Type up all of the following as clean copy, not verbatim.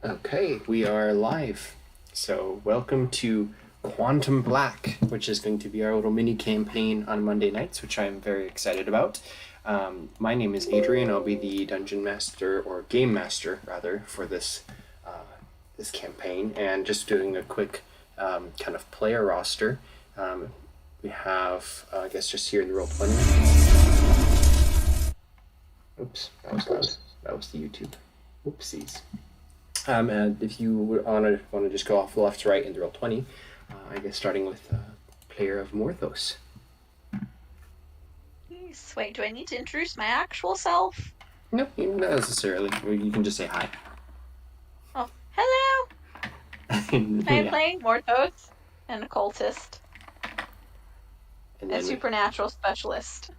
Okay, we are live. So, welcome to Quantum Black, which is going to be our little mini campaign on Monday nights, which I am very excited about. My name is Adrian. I'll be the dungeon master, or game master, rather, for this campaign. And just doing a quick kind of player roster. We have, I guess, just here in the Roll20. Oops, that was loud. That was the YouTube. Oopsies. And if you want to just go off left to right in the Roll20, I guess starting with player of Morthos. Wait, do I need to introduce my actual self? No, not necessarily. You can just say hi. Oh, hello! I am playing Morthos, an occultist, and a supernatural specialist.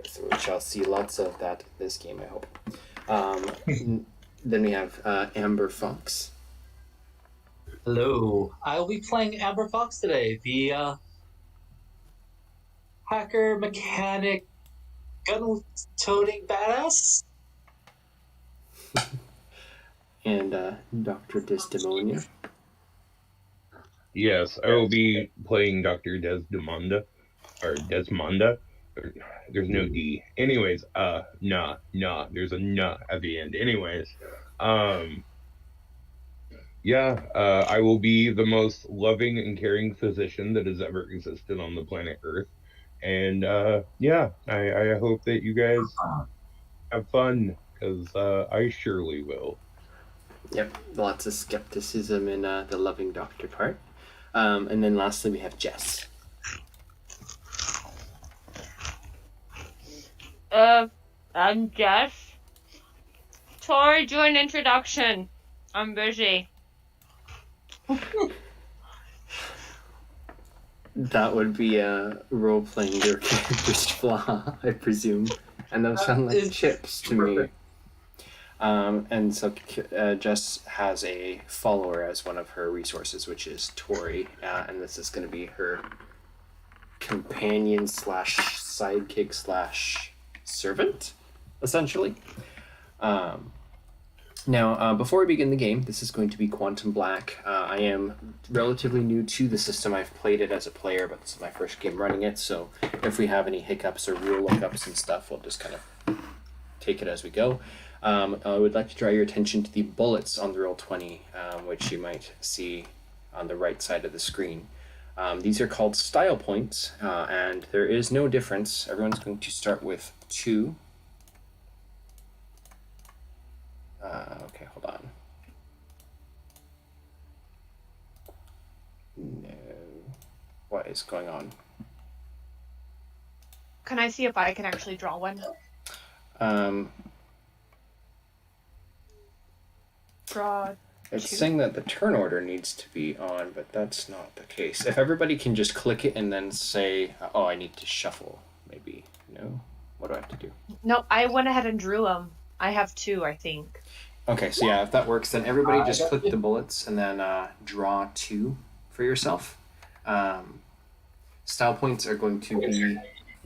So we shall see lots of that this game, I hope. Then we have Amber Fox. Hello. I'll be playing Amber Fox today, the hacker, mechanic, gun-toting badass. And Dr. Desdemona. Yes, I will be playing Dr. Desdemona, or Desmonda. There's no D. Anyways, nah, there's a nah at the end. Anyways, I will be the most loving and caring physician that has ever existed on the planet Earth. And, I hope that you guys have fun, because I surely will. Yep, lots of skepticism in the loving doctor part. And then lastly, we have Jess. I'm Jess. Tori, do an introduction. I'm busy. That would be role-playing your character's flaw, I presume. And those sound like chips to me. And so Jess has a follower as one of her resources, which is Tori. And this is going to be her companion / sidekick / servant, essentially. Now, before we begin the game, this is going to be Quantum Black. I am relatively new to the system. I've played it as a player, but this is my first game running it, so if we have any hiccups or rule lookups and stuff, we'll just kind of take it as we go. I would like to draw your attention to the bullets on the Roll20, which you might see on the right side of the screen. These are called style points, and there is no difference. Everyone's going to start with 2. Okay, hold on. No. What is going on? Can I see if I can actually draw one? Draw. It's saying that the turn order needs to be on, but that's not the case. If everybody can just click it and then say, oh, I need to shuffle, maybe. No? What do I have to do? No, I went ahead and drew them. I have 2, I think. Okay, so yeah, if that works, then everybody just click the bullets and then draw 2 for yourself. Style points are going to be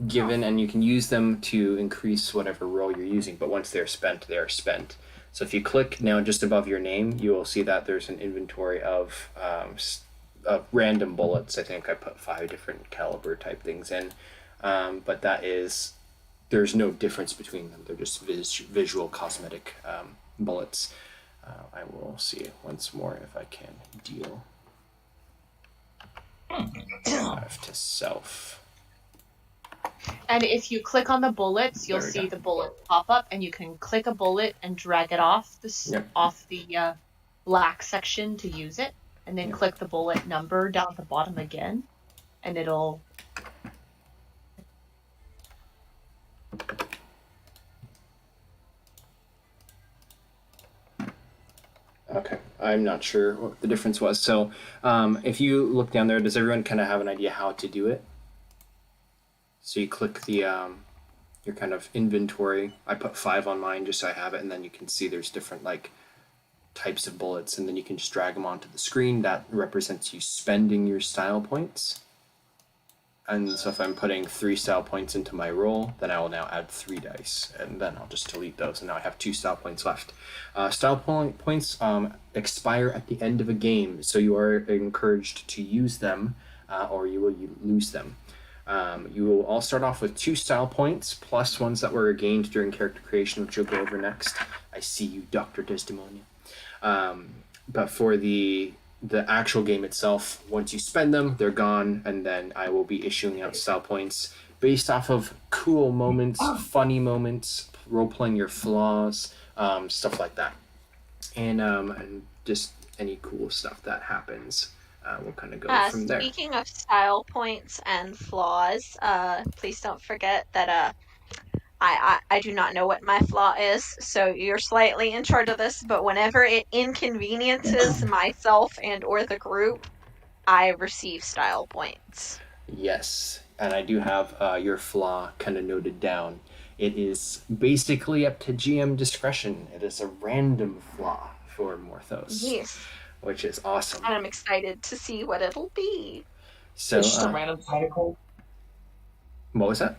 given, and you can use them to increase whatever roll you're using, but once they're spent, they're spent. So if you click now just above your name, you will see that there's an inventory of random bullets. I think I put 5 different caliber type things in, but there's no difference between them. They're just visual cosmetic bullets. I will see once more if I can deal 5 to self. And if you click on the bullets, you'll see the bullet pop up, and you can click a bullet and drag it off the black section to use it, and then click the bullet number down at the bottom again, and it'll... Okay, I'm not sure what the difference was. So if you look down there, does everyone kind of have an idea how to do it? So you click the your kind of inventory. I put 5 on mine just so I have it, and then you can see there's different like types of bullets, and then you can just drag them onto the screen. That represents you spending your style points. And so if I'm putting 3 style points into my roll, then I will now add 3 dice, and then I'll just delete those, and now I have 2 style points left. Style points expire at the end of a game, so you are encouraged to use them, or you will lose them. You will all start off with 2 style points, plus ones that were gained during character creation, which you'll go over next. I see you, Dr. Desdemona. But for the actual game itself, once you spend them, they're gone, and then I will be issuing out style points based off of cool moments, funny moments, role-playing your flaws, stuff like that. And just any cool stuff that happens. We'll kind of go from there. Speaking of style points and flaws, please don't forget that I do not know what my flaw is, so you're slightly in charge of this, but whenever it inconveniences myself and or the group, I receive style points. Yes, and I do have your flaw kind of noted down. It is basically up to GM discretion. It is a random flaw for Morthos. Yes. Which is awesome. And I'm excited to see what it'll be. So, it's just a random tentacle. What was that?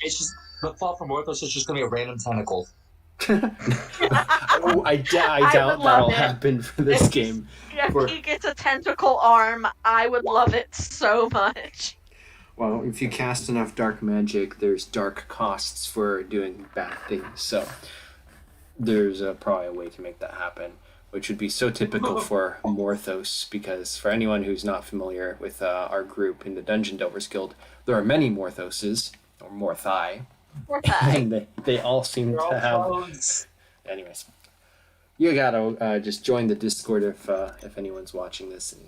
It's just the fall from Orthos is just going to be a random tentacle. I doubt that'll happen for this game. If he gets a tentacle arm, I would love it so much. Well, if you cast enough dark magic, there's dark costs for doing bad things. So there's probably a way to make that happen, which would be so typical for Morthos, because for anyone who's not familiar with our group in the Dungeon Delvers Guild, there are many Morthoses, or Morthai, and they all seem to have... Clones. Anyways, you gotta just join the Discord if anyone's watching this, and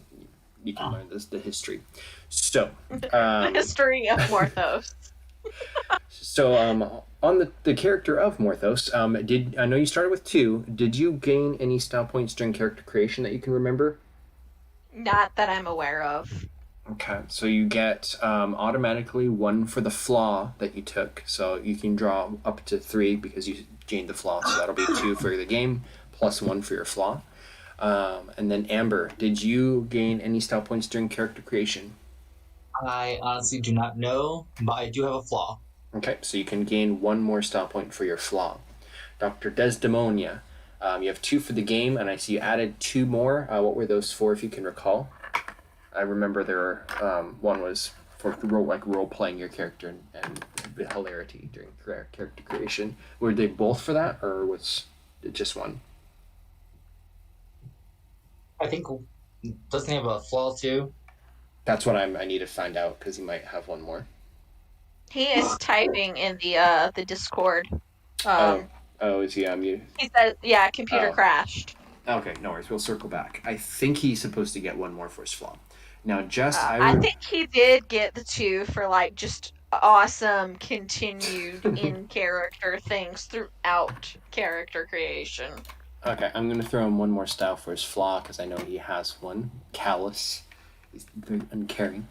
you can learn the history. So, the history of Morthos. So, on the character of Morthos, I know you started with 2. Did you gain any style points during character creation that you can remember? Not that I'm aware of. Okay, so you get automatically 1 for the flaw that you took. So you can draw up to 3 because you gained the flaw. So that'll be 2 for the game, plus 1 for your flaw. And then Amber, did you gain any style points during character creation? I honestly do not know, but I do have a flaw. Okay, so you can gain 1 more style point for your flaw. Dr. Desdemona, you have 2 for the game, and I see you added 2 more. What were those for, if you can recall? I remember there were, one was for role-playing your character and the hilarity during character creation. Were they both for that, or was it just 1? I think, doesn't he have a flaw too? That's what I need to find out, because he might have 1 more. He is typing in the Discord. Is he on mute? He said, yeah, computer crashed. Okay, no worries. We'll circle back. I think he's supposed to get 1 more for his flaw. Now, Jess, I think he did get the 2 for, just awesome continued in-character things throughout character creation. Okay, I'm going to throw him 1 more style for his flaw, because I know he has 1. Callous. He's very uncaring.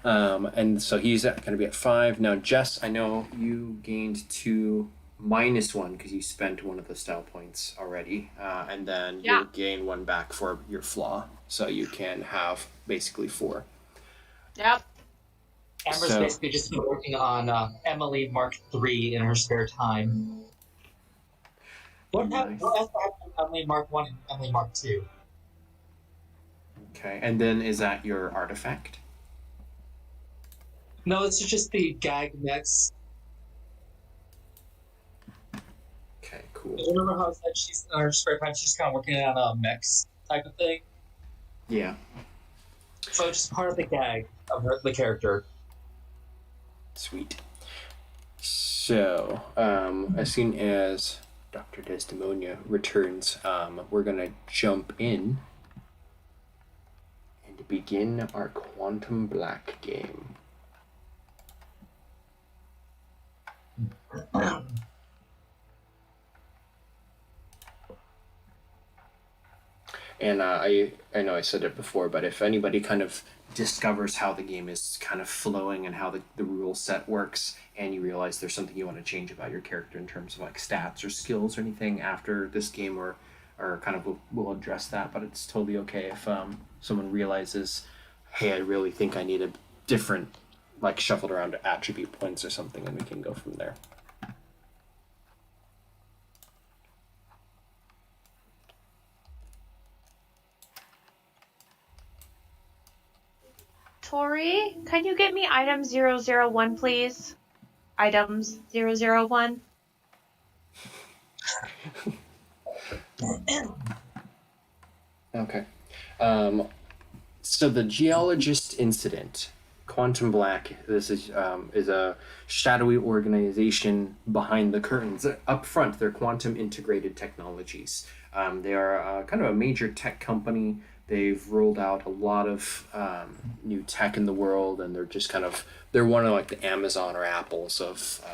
And so he's going to be at 5. Now, Jess, I know you gained 2 minus 1 because you spent 1 of the style points already. And then you'll gain 1 back for your flaw. So you can have basically 4. Yep. Amber's basically just been working on Emily Mark III in her spare time. What else happened with Emily Mark I and Emily Mark II? Okay, and then is that your artifact? No, it's just the gag mechs. Okay, cool. Remember how I said she's in her spare time, she's kind of working on a mechs type of thing? Yeah. So it's just part of the gag of the character. Sweet. So, as soon as Dr. Desdemona returns, we're going to jump in and begin our Quantum Black game. And I know I said it before, but if anybody kind of discovers how the game is kind of flowing and how the rule set works, and you realize there's something you want to change about your character in terms of stats or skills or anything after this game, or kind of we'll address that. But it's totally okay if someone realizes, hey, I really think I need a different like shuffled around to attribute points or something, and we can go from there. Tori, can you get me item 001, please? Items 001. Okay. So the Geologist Incident, Quantum Black. This is a shadowy organization behind the curtains. Up front, they're quantum integrated technologies. They are kind of a major tech company. They've rolled out a lot of new tech in the world, and they're one of like the Amazon or Apples of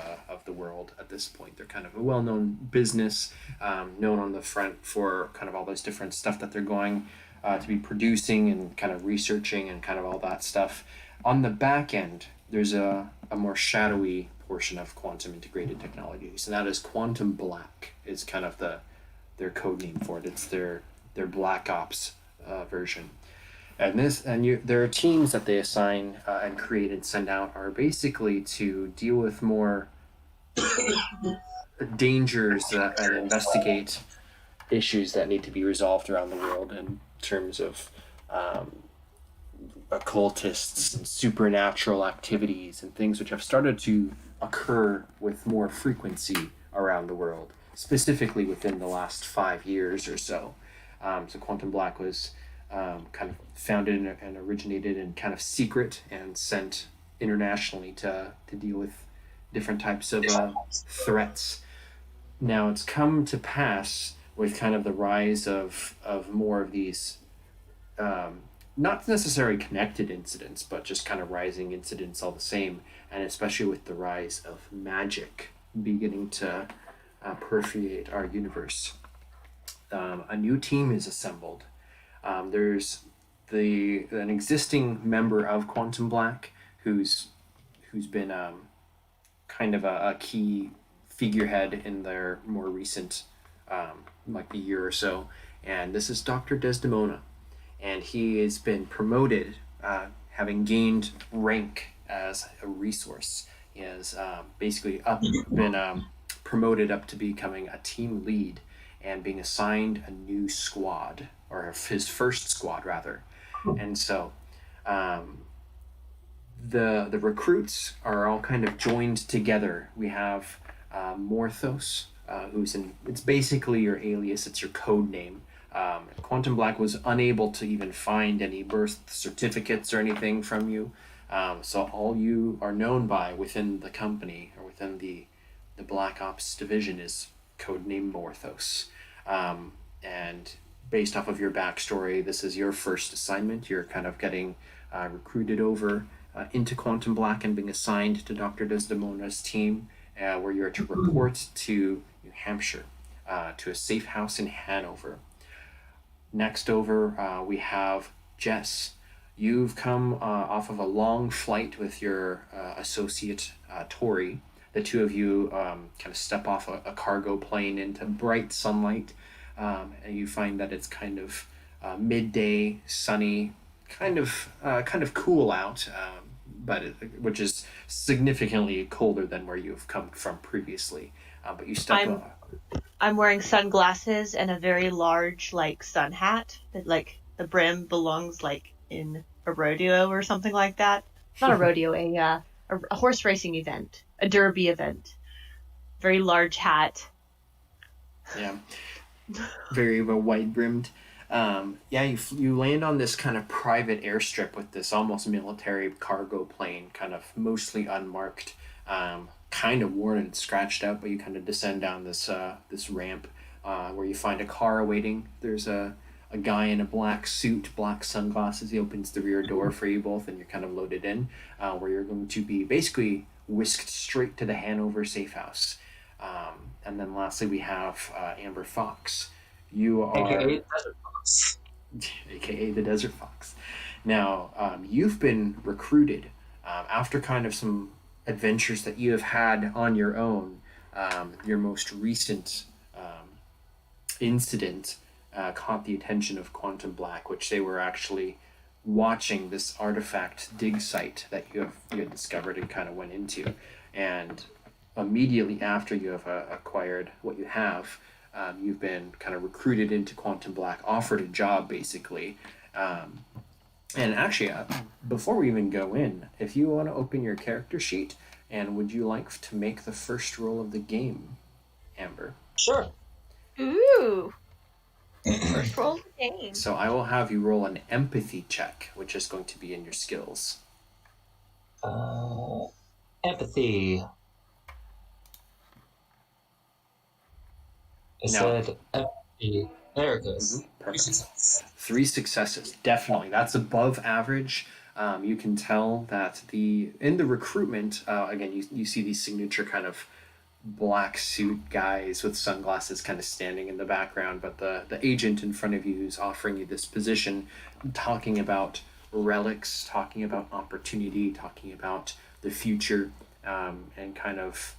the world at this point. They're kind of a well-known business, known on the front for kind of all this different stuff that they're going to be producing and kind of researching and kind of all that stuff. On the back end, there's a more shadowy portion of quantum integrated technologies, and that is Quantum Black is kind of their code name for it. It's their Black Ops version. And there are teams that they assign and create and send out are basically to deal with more dangers and investigate issues that need to be resolved around the world in terms of occultists and supernatural activities and things which have started to occur with more frequency around the world, specifically within the last 5 years or so. So Quantum Black was kind of founded and originated in kind of secret and sent internationally to deal with different types of threats. Now it's come to pass with kind of the rise of more of these not necessarily connected incidents, but just kind of rising incidents all the same, and especially with the rise of magic beginning to permeate our universe. A new team is assembled. There's an existing member of Quantum Black who's been kind of a key figurehead in their more recent like a year or so, and this is Dr. Desdemona, and he has been promoted, having gained rank as a resource. He has basically been promoted up to becoming a team lead and being assigned a new squad, or his first squad rather. And so the recruits are all kind of joined together. We have Morthos, it's basically your alias, it's your code name. Quantum Black was unable to even find any birth certificates or anything from you. So all you are known by within the company or within the Black Ops division is codename Morthos. And based off of your backstory, this is your first assignment. You're kind of getting recruited over into Quantum Black and being assigned to Dr. Desdemona's team, where you're to report to New Hampshire, to a safe house in Hanover. Next over, we have Jess. You've come off of a long flight with your associate, Tori. The two of you kind of step off a cargo plane into bright sunlight, and you find that it's kind of midday, sunny, kind of cool out, which is significantly colder than where you've come from previously. But you step. I'm wearing sunglasses and a very large, like, sun hat that, like, the brim belongs, like, in a rodeo or something like that. Not a rodeo, a horse racing event, a derby event. Very large hat. Yeah. Very wide brimmed. You land on this kind of private airstrip with this almost military cargo plane, kind of mostly unmarked, kind of worn and scratched up, but you kind of descend down this ramp where you find a car awaiting. There's a guy in a black suit, black sunglasses. He opens the rear door for you both, and you're kind of loaded in, where you're going to be basically whisked straight to the Hanover Safe House. And then lastly, we have Amber Fox. You are... AKA Desert Fox. AKA the Desert Fox. Now, you've been recruited after kind of some adventures that you have had on your own. Your most recent incident caught the attention of Quantum Black, which they were actually watching this artifact dig site that you had discovered and kind of went into, and immediately after you have acquired what you have, you've been kind of recruited into Quantum Black, offered a job basically. And actually, before we even go in, if you want to open your character sheet, and would you like to make the first roll of the game, Amber? Sure. Ooh. First roll of the game. So I will have you roll an empathy check, which is going to be in your skills. Empathy. I said empathy. There it goes. Perfect. 3 successes. Definitely. That's above average. You can tell that in the recruitment, again, you see these signature kind of black suit guys with sunglasses kind of standing in the background, but the agent in front of you who's offering you this position, talking about relics, talking about opportunity, talking about the future, and kind of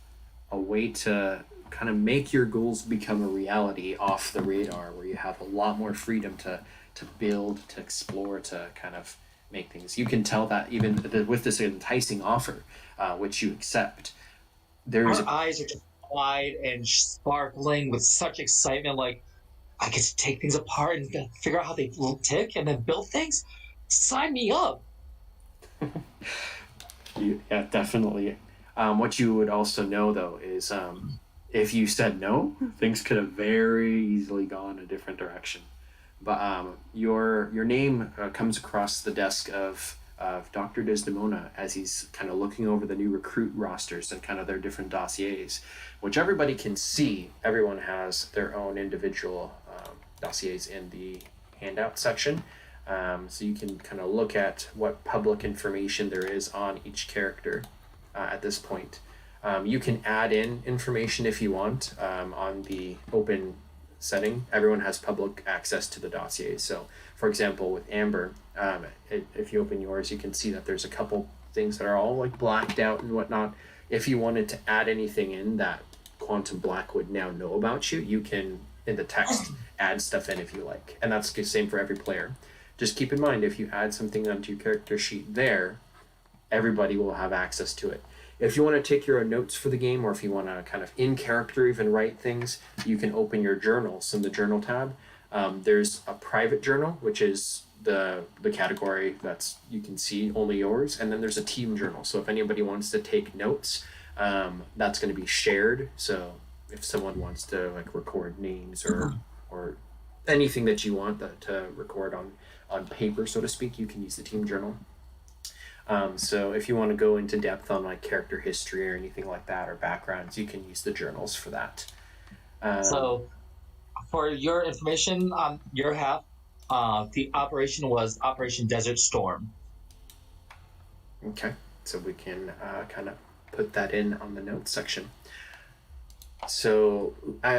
a way to kind of make your goals become a reality off the radar, where you have a lot more freedom to build, to explore, to kind of make things. You can tell that even with this enticing offer, which you accept, our eyes are just wide and sparkling with such excitement. Like, I get to take things apart and figure out how they tick and then build things. Sign me up. Yeah, definitely. What you would also know, though, is if you said no, things could have very easily gone a different direction. But your name comes across the desk of Dr. Desdemona as he's kind of looking over the new recruit rosters and kind of their different dossiers, which everybody can see. Everyone has their own individual dossiers in the handout section. So you can kind of look at what public information there is on each character at this point. You can add in information if you want on the open setting. Everyone has public access to the dossiers. So, for example, with Amber, if you open yours, you can see that there's a couple things that are all like blacked out and whatnot. If you wanted to add anything in that Quantum Black would now know about you, you can, in the text, add stuff in if you like. And that's the same for every player. Just keep in mind, if you add something onto your character sheet there, everybody will have access to it. If you want to take your own notes for the game, or if you want to kind of in character even write things, you can open your journals in the journal tab. There's a private journal, which is the category that's, you can see only yours, and then there's a team journal. So if anybody wants to take notes, that's going to be shared. So if someone wants to like record names or anything that you want to record on paper, so to speak, you can use the team journal. So if you want to go into depth on like character history or anything like that, or backgrounds, you can use the journals for that. So for your information on your half, the operation was Operation Desert Storm. Okay, so we can kind of put that in on the notes section. So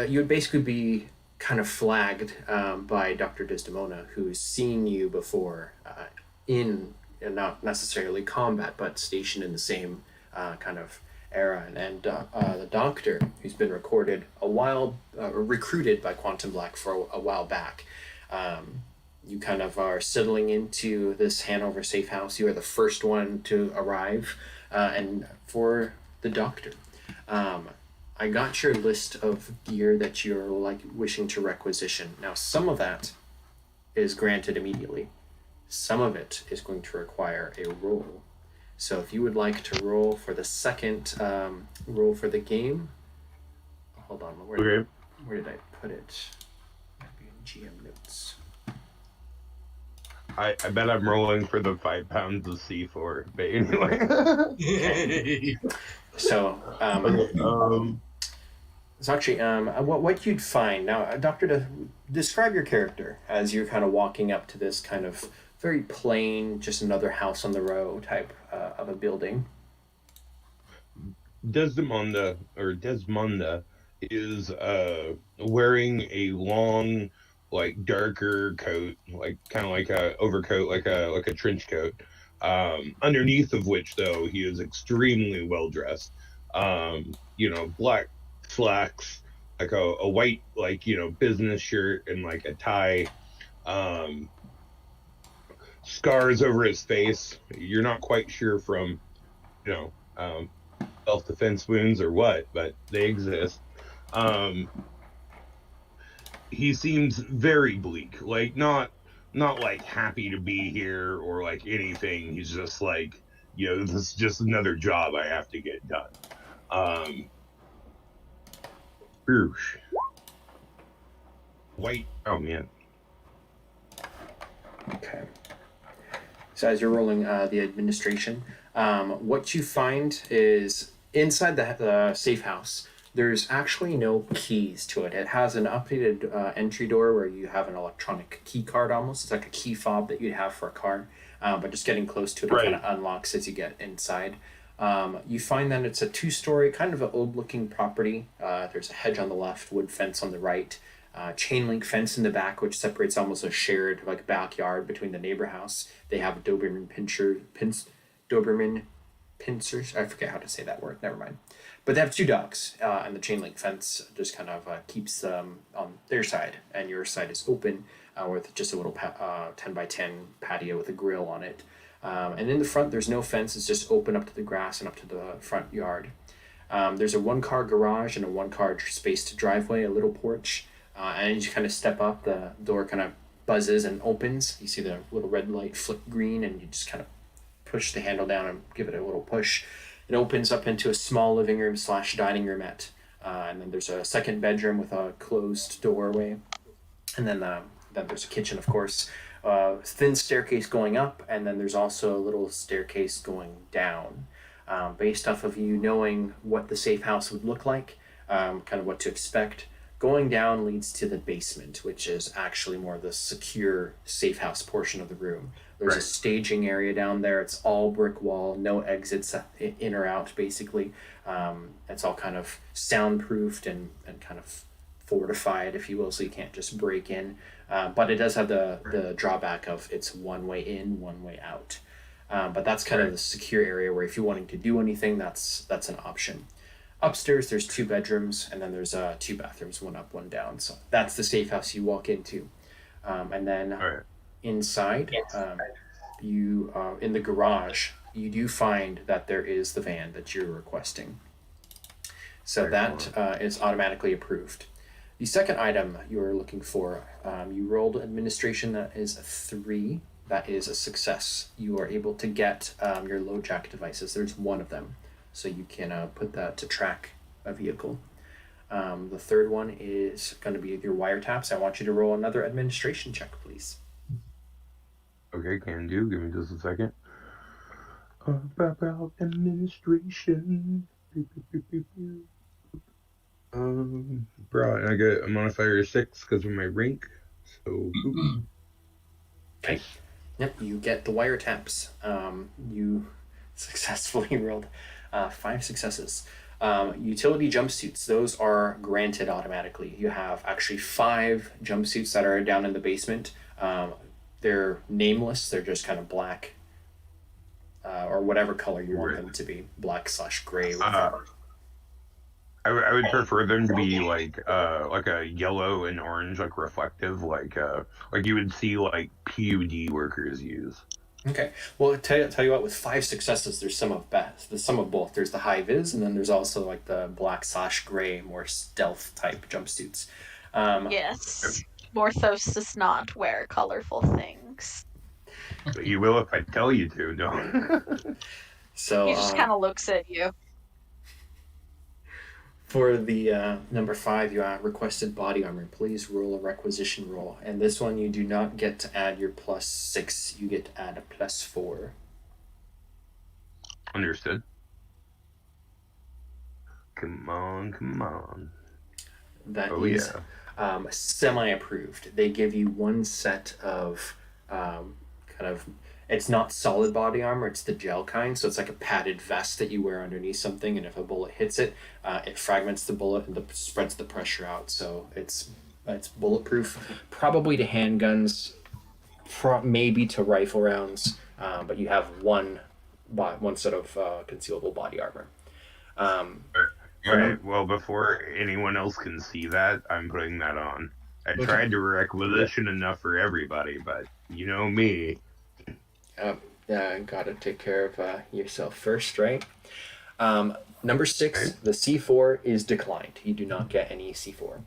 you would basically be kind of flagged by Dr. Desdemona, who's seen you before in not necessarily combat, but stationed in the same kind of era. And the doctor, who's been recruited by Quantum Black for a while back, you kind of are settling into this Hanover Safe House. You are the first one to arrive. And for the doctor, I got your list of gear that you're like wishing to requisition. Now, some of that is granted immediately. Some of it is going to require a roll. So if you would like to roll for the second roll for the game, hold on, where did I put it? Might be in GM notes. I bet I'm rolling for the 5 pounds of C4, but anyway. So, so actually, what you'd find now, Doctor, describe your character as you're kind of walking up to this kind of very plain, just another house on the row type of a building. Desdemona is wearing a long, like darker coat, like kind of like a overcoat, like a trench coat. Underneath of which, though, he is extremely well dressed. Black slacks, like a white, like business shirt, and like a tie. scars over his face. You're not quite sure from, self-defense wounds or what, but they exist. He seems very bleak, like not like happy to be here or like anything. He's just like, this is just another job I have to get done. White. Oh man. Okay. So as you're rolling the administration, what you find is inside the safe house, there's actually no keys to it. It has an updated entry door where you have an electronic key card almost. It's like a key fob that you'd have for a car, but just getting close to it, Right. It kind of unlocks as you get inside. You find that it's a 2-story, kind of an old-looking property. There's a hedge on the left, wood fence on the right, chain link fence in the back, which separates almost a shared backyard between the neighbor house. They have Doberman pincers. I forget how to say that word. Never mind. But they have 2 dogs, and the chain link fence just kind of keeps them on their side, and your side is open with just a little 10 by 10 patio with a grill on it. And in the front, there's no fence. It's just open up to the grass and up to the front yard. There's a 1-car garage and a 1-car spaced driveway, a little porch. And as you kind of step up, the door kind of buzzes and opens. You see the little red light flick green, and you just kind of push the handle down and give it a little push. It opens up into a small living room / dining roomette. And then there's a second bedroom with a closed doorway. And then there's a kitchen, of course. Thin staircase going up, and then there's also a little staircase going down. Based off of you knowing what the safe house would look like, kind of what to expect, going down leads to the basement, which is actually more the secure safe house portion of the room. There's a staging area down there. It's all brick wall, no exits in or out, basically. It's all kind of soundproofed and kind of fortified, if you will, so you can't just break in. But it does have the drawback of it's one way in, one way out. But that's kind of the secure area where if you're wanting to do anything, that's an option. Upstairs, there's 2 bedrooms, and then there's 2 bathrooms, 1 up, 1 down. So that's the safe house you walk into. And then inside, you in the garage, you do find that there is the van that you're requesting. So that is automatically approved. The second item you're looking for, you rolled administration, that is a 3. That is a success. You are able to get your LoJack devices. There's 1 of them. So you can put that to track a vehicle. The third one is going to be your wiretaps. I want you to roll another administration check, please. Okay, can do. Give me just a second. About administration. Bro, I get a modifier of 6 because of my rank. So. Okay. Yep, you get the wiretaps. You successfully rolled 5 successes. Utility jumpsuits, those are granted automatically. You have actually 5 jumpsuits that are down in the basement. They're nameless. They're just kind of black or whatever color you want them to be. Black / gray. I would prefer them to be like a yellow and orange, like reflective, like you would see like PUD workers use. Okay. Well, tell you what, with 5 successes, there's some of both. There's the high vis, and then there's also like the black / gray, more stealth type jumpsuits. Yes. Morthos does not wear colorful things. But you will if I tell you to, don't. So he just kind of looks at you. For the number 5, you requested body armor. Please roll a requisition roll. And this one, you do not get to add your +6. You get to add a +4. Understood. Come on. That is semi-approved. They give you 1 set of it's not solid body armor, it's the gel kind, so it's like a padded vest that you wear underneath something, and if a bullet hits it, it fragments the bullet and spreads the pressure out, so it's bulletproof. Probably to handguns, maybe to rifle rounds, but you have one set of concealable body armor. All right, well, before anyone else can see that, I'm putting that on. I tried to requisition enough for everybody, but you know me. Gotta take care of yourself first, right? Number 6, the C4 is declined. You do not get any C4.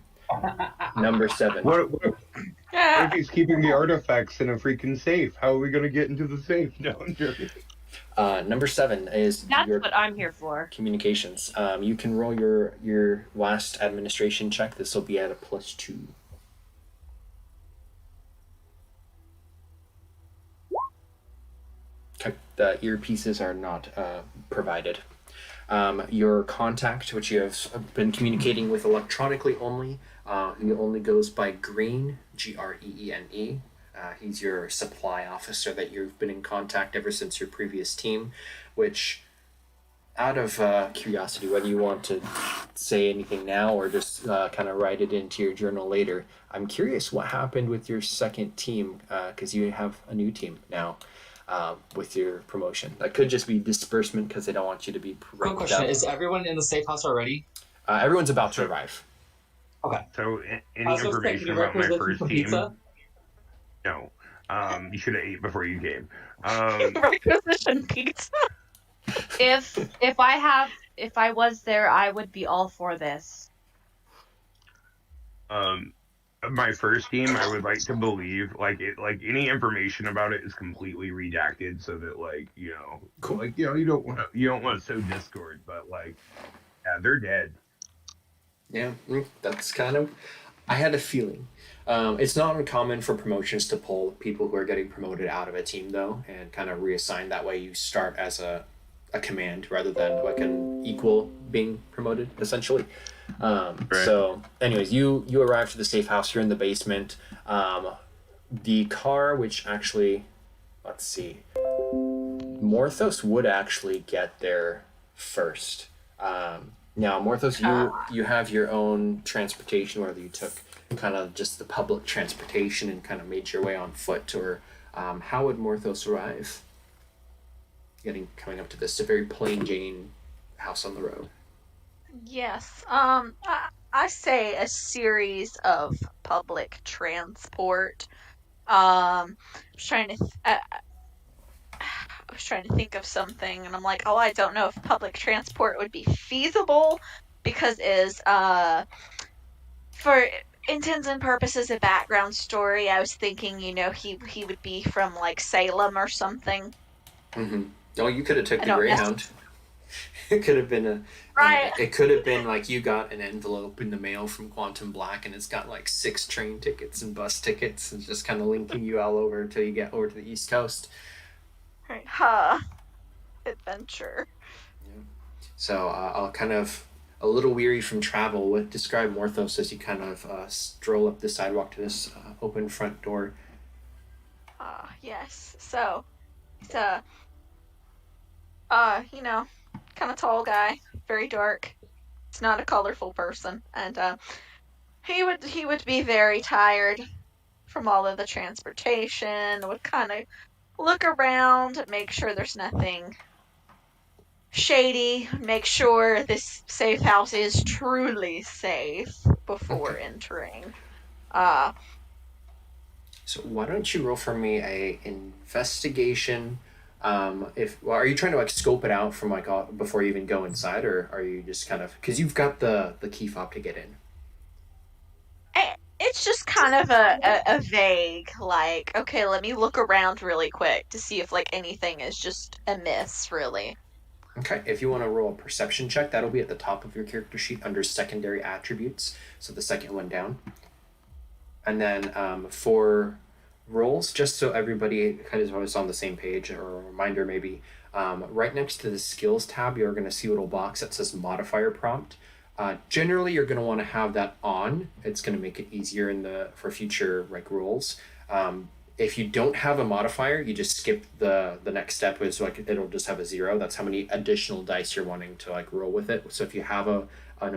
Number 7. What if he's keeping the artifacts in a freaking safe? How are we going to get into the safe? No, I'm joking. Number 7 is That's your what I'm here for. communications. You can roll your last administration check. This will be at a +2. Okay. The earpieces are not provided. Your contact, which you have been communicating with electronically only, he only goes by Green, Greene. He's your supply officer that you've been in contact ever since your previous team, which, out of curiosity, whether you want to say anything now or just kind of write it into your journal later, I'm curious what happened with your second team, because you have a new team now. With your promotion, that could just be disbursement because they don't want you to be. Quick question: is everyone in the safe house already? Everyone's about to arrive. Okay. So, any information about my first team? Pizza? No. You should have ate before you came. Requisition pizza. If I was there, I would be all for this. My first team, I would like to believe, like any information about it is completely redacted, so that Cool. you don't want to sow discord, but yeah, they're dead. Yeah, that's kind of. I had a feeling. It's not uncommon for promotions to pull people who are getting promoted out of a team, though, and kind of reassign. That way, you start as a command rather than like an equal being promoted, essentially. Right. So, anyways, you arrive to the safe house. You're in the basement. The car, which actually, let's see, Morthos would actually get there first. Now, Morthos, you have your own transportation, whether you took kind of just the public transportation and kind of made your way on foot, or how would Morthos arrive? Coming up to this, a very plain Jane house on the road. Yes. I say a series of public transport. I was trying to think of something, and I'm like, I don't know if public transport would be feasible because for intents and purposes of background story, I was thinking, he would be from like Salem or something. Mm-hmm. Oh, you could have took the Greyhound. It could have been right. It could have been like you got an envelope in the mail from Quantum Black, and it's got like 6 train tickets and bus tickets, and just kind of linking you all over until you get over to the East Coast. Right. Adventure. Yeah. So I'll kind of a little weary from travel. Would describe Morthos as you kind of stroll up the sidewalk to this open front door. Yes. So it's kind of tall guy, very dark. It's not a colorful person, and he would be very tired from all of the transportation. Would kind of look around, make sure there's nothing shady, make sure this safe house is truly safe before entering. So why don't you roll for me a investigation? Are you trying to like scope it out from like before you even go inside, or are you just kind of because you've got the key fob to get in? It's just kind of a vague, like, okay, let me look around really quick to see if like anything is just amiss, really. Okay, if you want to roll a perception check, that'll be at the top of your character sheet under secondary attributes, so the second one down. And then for rolls, just so everybody kind of is on the same page, or a reminder maybe, right next to the skills tab, you're going to see a little box that says modifier prompt. Generally, you're going to want to have that on. It's going to make it easier for future like rolls. If you don't have a modifier, you just skip the next step, is like it'll just have a 0. That's how many additional dice you're wanting to like roll with it. So if you have a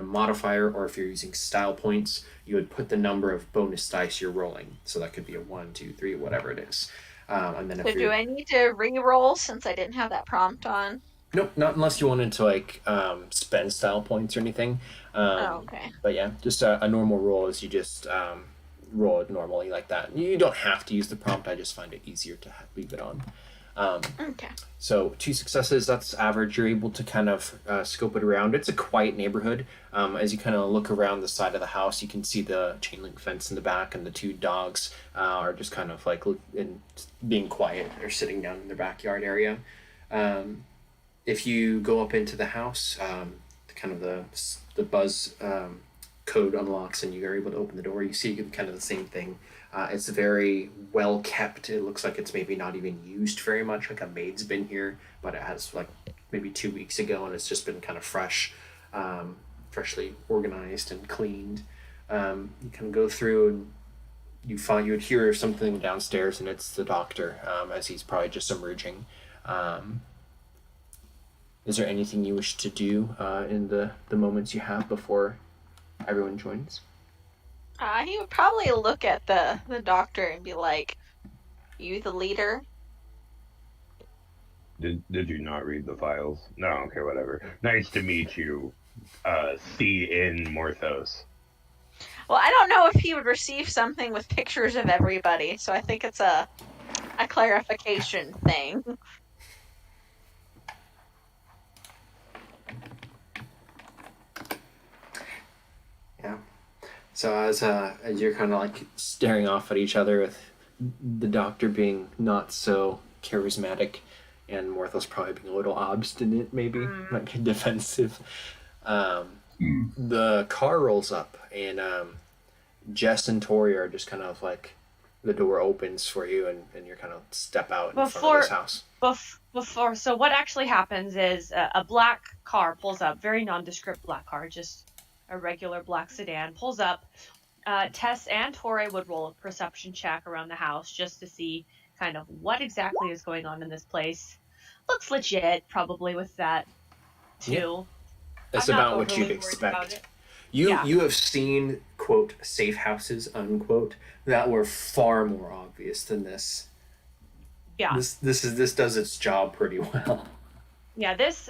modifier, or if you're using style points, you would put the number of bonus dice you're rolling. So that could be a 1, 2, 3, whatever it is. And then so do I need to re-roll since I didn't have that prompt on? Nope, not unless you wanted to like spend style points or anything. Okay. But yeah, just a normal roll is you just roll it normally like that. You don't have to use the prompt. I just find it easier to leave it on. Okay. So 2 successes, that's average. You're able to kind of scope it around. It's a quiet neighborhood. As you kind of look around the side of the house, you can see the chain link fence in the back, and the 2 dogs are just kind of like being quiet. They're sitting down in their backyard area. If you go up into the house, kind of the buzz code unlocks, and you're able to open the door. You see kind of the same thing. It's very well kept. It looks like it's maybe not even used very much. Like a maid's been here, but it has like maybe 2 weeks ago, and it's just been kind of freshly organized and cleaned. You can go through, and you would hear something downstairs, and it's the doctor, as he's probably just emerging. Is there anything you wish to do in the moments you have before everyone joins? He would probably look at the doctor and be like, "You the leader?" Did you not read the files? No, okay, whatever. Nice to meet you, C. in Morthos. Well, I don't know if he would receive something with pictures of everybody, so I think it's a clarification thing. Yeah. So as you're kind of like staring off at each other, with the doctor being not so charismatic, and Morthos probably being a little obstinate, maybe like defensive, the car rolls up, and Jess and Tori are just kind of like, the door opens for you, and you're kind of step out in front of this house. So what actually happens is a black car pulls up, very nondescript black car, just a regular black sedan, pulls up. Tess and Tori would roll a perception check around the house just to see kind of what exactly is going on in this place. Looks legit, probably, with that, too. Yeah. That's about what you'd expect. You have seen, quote, safe houses, unquote, that were far more obvious than this. Yeah. This does its job pretty well. Yeah, this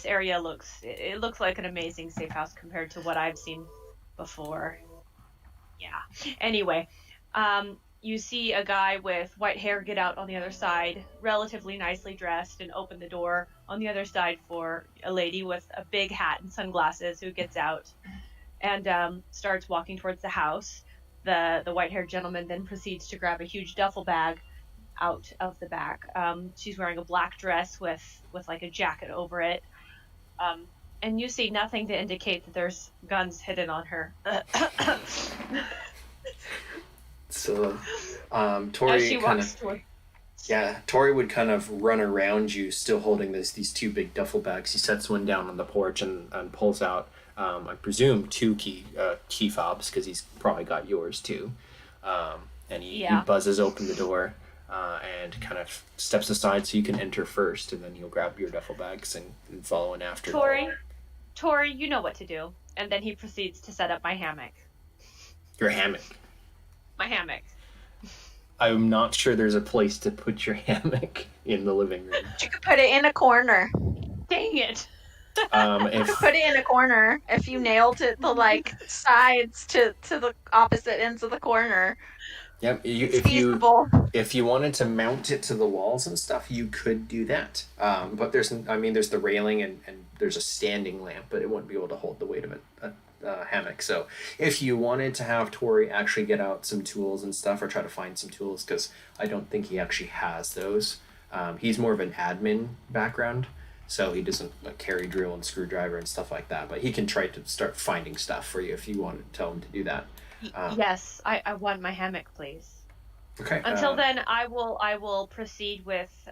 area looks like an amazing safe house compared to what I've seen before. Yeah. Anyway, you see a guy with white hair get out on the other side, relatively nicely dressed, and open the door on the other side for a lady with a big hat and sunglasses who gets out and starts walking towards the house. The white-haired gentleman then proceeds to grab a huge duffel bag out of the back. She's wearing a black dress with like a jacket over it. And you see nothing to indicate that there's guns hidden on her. So, Tori Tori would kind of run around you, still holding these 2 big duffel bags. He sets one down on the porch and pulls out, I presume, 2 key fobs, because he's probably got yours too. And he buzzes open the door and kind of steps aside so you can enter first, and then he'll grab your duffel bags and follow in after. Tori, you know what to do. And then he proceeds to set up my hammock. Your hammock? My hammock. I'm not sure there's a place to put your hammock in the living room. You could put it in a corner. Dang it. You could put it in a corner if you nailed it the sides to the opposite ends of the corner. Yep. If you wanted to mount it to the walls and stuff, you could do that. But there's the railing and there's a standing lamp, but it wouldn't be able to hold the weight of a hammock. So if you wanted to have Tori actually get out some tools and stuff, or try to find some tools, because I don't think he actually has those. He's more of an admin background, so he doesn't carry drill and screwdriver and stuff like that. But he can try to start finding stuff for you if you want to tell him to do that. Yes, I want my hammock, please. Okay. Until then, I will proceed with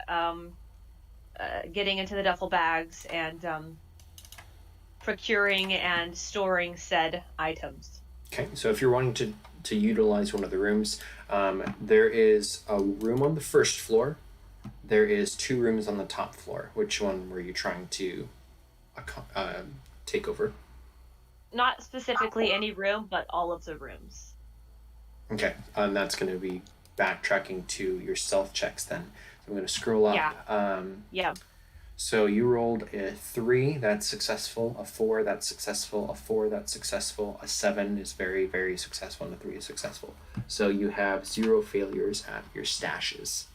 getting into the duffel bags and procuring and storing said items. Okay, so if you're wanting to utilize one of the rooms, there is a room on the first floor. There is 2 rooms on the top floor. Which one were you trying to take over? Not specifically any room, but all of the rooms. Okay, and that's going to be backtracking to your stealth checks then. So I'm going to scroll up. Yeah. So you rolled a 3, that's successful, a 4, that's successful, a 4, that's successful, a 7 is very, very successful, and a 3 is successful. So you have 0 failures at your stashes.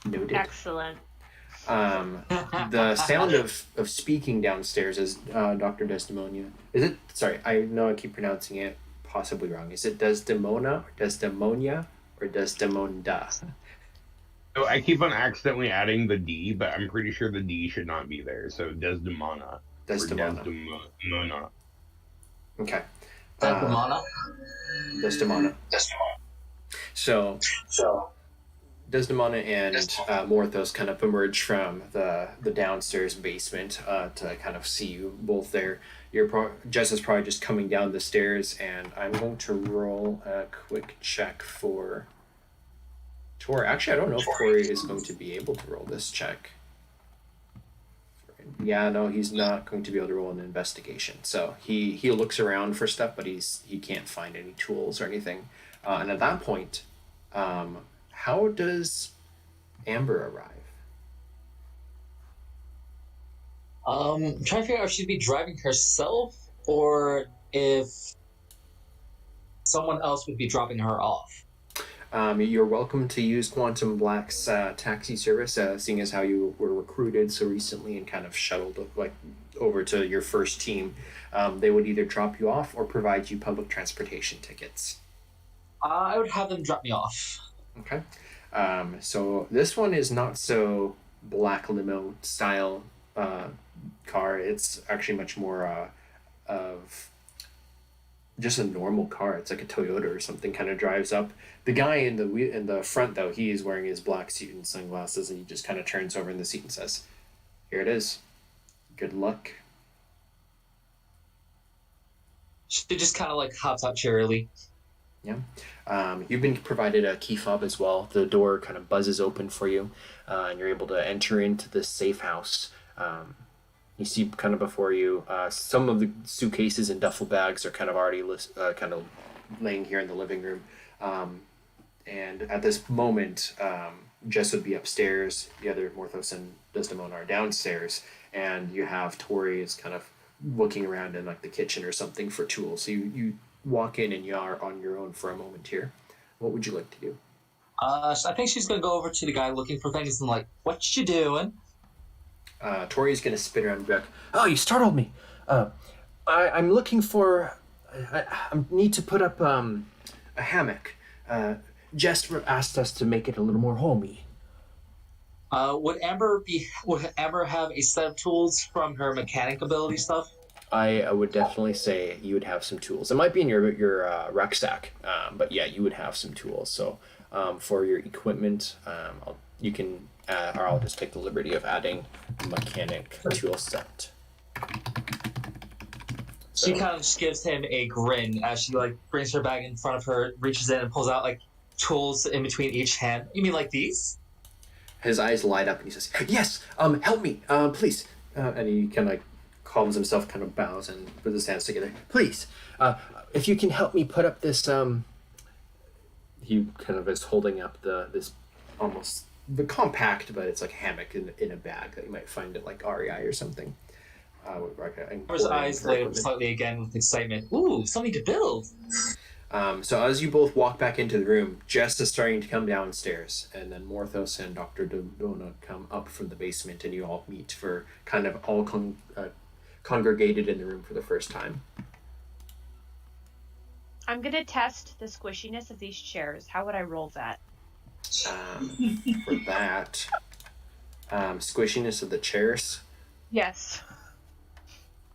Noted. Excellent. The sound of speaking downstairs is Dr. Desdemona. Is it? Sorry, I know I keep pronouncing it possibly wrong. Is it Desdemona, or Desdemonia, or Desdemonda? So I keep on accidentally adding the D, but I'm pretty sure the D should not be there. So Desdemona. Desdemona. Or Desdemona. Okay. Desdemona. Desdemona. So Desdemona and Morthos kind of emerge from the downstairs basement to kind of see you both there. Jess is probably just coming down the stairs, and I'm going to roll a quick check for Tori. Actually, I don't know if Tori is going to be able to roll this check. Yeah, no, he's not going to be able to roll an investigation. So he looks around for stuff, but he can't find any tools or anything. And at that point, how does Amber arrive? I'm trying to figure out if she'd be driving herself or if someone else would be dropping her off. You're welcome to use Quantum Black's taxi service, seeing as how you were recruited so recently and kind of shuttled over to your first team. They would either drop you off or provide you public transportation tickets. I would have them drop me off. Okay. So this one is not so black limo style car. It's actually much more of just a normal car. It's like a Toyota or something. Kind of drives up. The guy in the front though, he is wearing his black suit and sunglasses, and he just kind of turns over in the seat and says, "Here it is. Good luck." She just kind of hops out cheerily. Yeah. You've been provided a key fob as well. The door kind of buzzes open for you, and you're able to enter into this safe house. You see kind of before you some of the suitcases and duffel bags are kind of already kind of laying here in the living room. And at this moment, Jess would be upstairs. The other Morthos and Desdemona are downstairs, and you have Tori is kind of looking around in the kitchen or something for tools. So you walk in and you are on your own for a moment here. What would you like to do? So I think she's going to go over to the guy looking for things and what you doing? Tori's going to spin around and be like, "Oh, you startled me. I'm looking for... I need to put up a hammock. Jess asked us to make it a little more homey." Would Amber have a set of tools from her mechanic ability stuff? I would definitely say you would have some tools. It might be in your rucksack, but yeah, you would have some tools. So for your equipment, you can, or I'll just take the liberty of adding mechanic tool set. So. She kind of just gives him a grin as she brings her bag in front of her, reaches in and pulls out tools in between each hand. You mean like these? His eyes light up and he says, "Yes, help me, please." And he kind of calms himself, kind of bows and puts his hands together. "Please, if you can help me put up this." He kind of is holding up this almost the compact, but it's like a hammock in a bag that you might find at REI or something. His eyes light up slightly again with excitement. Ooh, something to build. So as you both walk back into the room, Jess is starting to come downstairs, and then Morthos and Dr. Desdemona come up from the basement, and you all meet for kind of all congregated in the room for the first time. I'm going to test the squishiness of these chairs. How would I roll that? For that, squishiness of the chairs. Yes.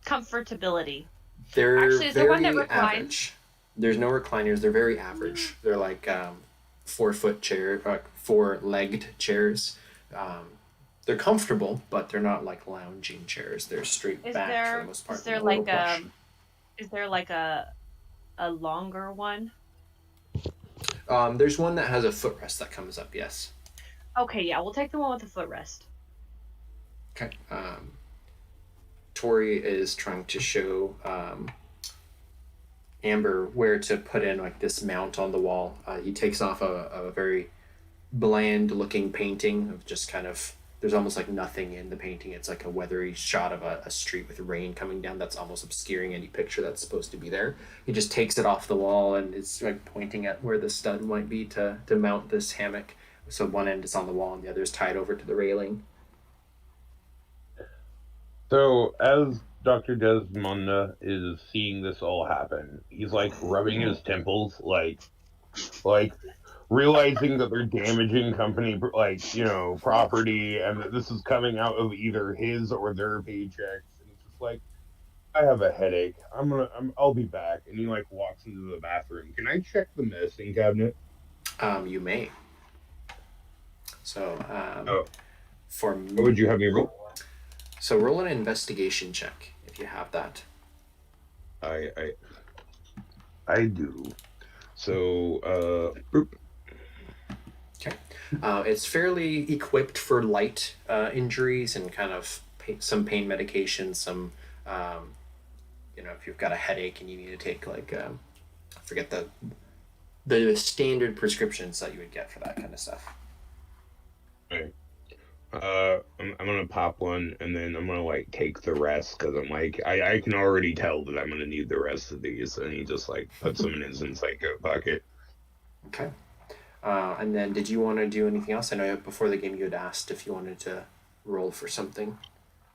Comfortability. They're actually, is there one that reclines? Average. There's no recliners. They're very average. They're 4-foot chair, 4-legged chairs. They're comfortable, but they're not lounging chairs. They're straight back for the most part. Is there a longer one? There's one that has a footrest that comes up. Yes. Okay, yeah, we'll take the one with the footrest. Okay. Tori is trying to show Amber where to put in this mount on the wall. He takes off a very bland looking painting of just kind of, there's almost nothing in the painting. It's a weathery shot of a street with rain coming down that's almost obscuring any picture that's supposed to be there. He just takes it off the wall and is pointing at where the stud might be to mount this hammock So one end is on the wall and the other is tied over to the railing. So as Dr. Desdemona is seeing this all happen, he's like rubbing his temples, like realizing that they're damaging company, like, you know, property, and that this is coming out of either his or their paychecks. And he's just like, I have a headache. I'll be back. And he like walks into the bathroom. Can I check the medicine cabinet? You may. So, for me, what would you have me roll? So roll an investigation check if you have that. I do. So, boop. Okay. It's fairly equipped for light injuries and kind of some pain medication, some, if you've got a headache and you need to take like, I forget the standard prescriptions that you would get for that kind of stuff. Right. I'm gonna pop one and then I'm gonna like take the rest because I'm like I can already tell that I'm gonna need the rest of these, and he just like puts them in his inside coat pocket. Okay. And then did you want to do anything else? I know before the game you had asked if you wanted to roll for something.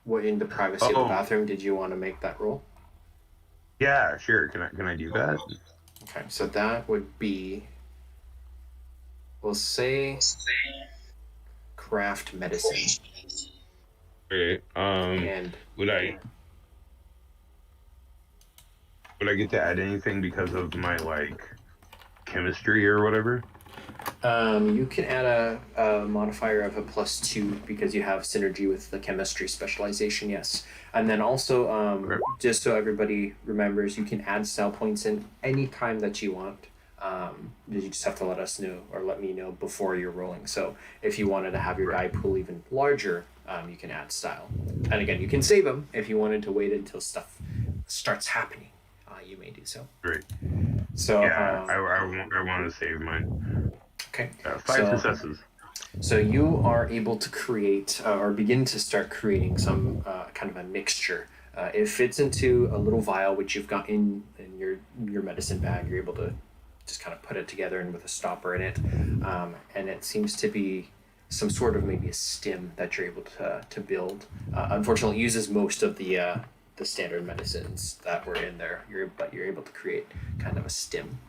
What in the privacy of the bathroom did you want to make that roll? Yeah, sure. Can I do that? Okay, so that would be, we'll say, craft medicine. Okay. And would I get to add anything because of my like chemistry or whatever? You can add a modifier of a +2 because you have synergy with the chemistry specialization, yes. And then also, just so everybody remembers, you can add style points in any time that you want. You just have to let us know or let me know before you're rolling. So if you wanted to have your die pool even larger, you can add style. And again, you can save them if you wanted to wait until stuff starts happening. You may do so. Great. So yeah, I want to save mine. Okay. 5 successes. So you are able to create or begin to start creating some kind of a mixture. It fits into a little vial which you've got in your medicine bag. You're able to just kind of put it together and with a stopper in it, and it seems to be some sort of maybe a stim that you're able to build. Unfortunately, it uses most of the standard medicines that were in there. But you're able to create kind of a stim.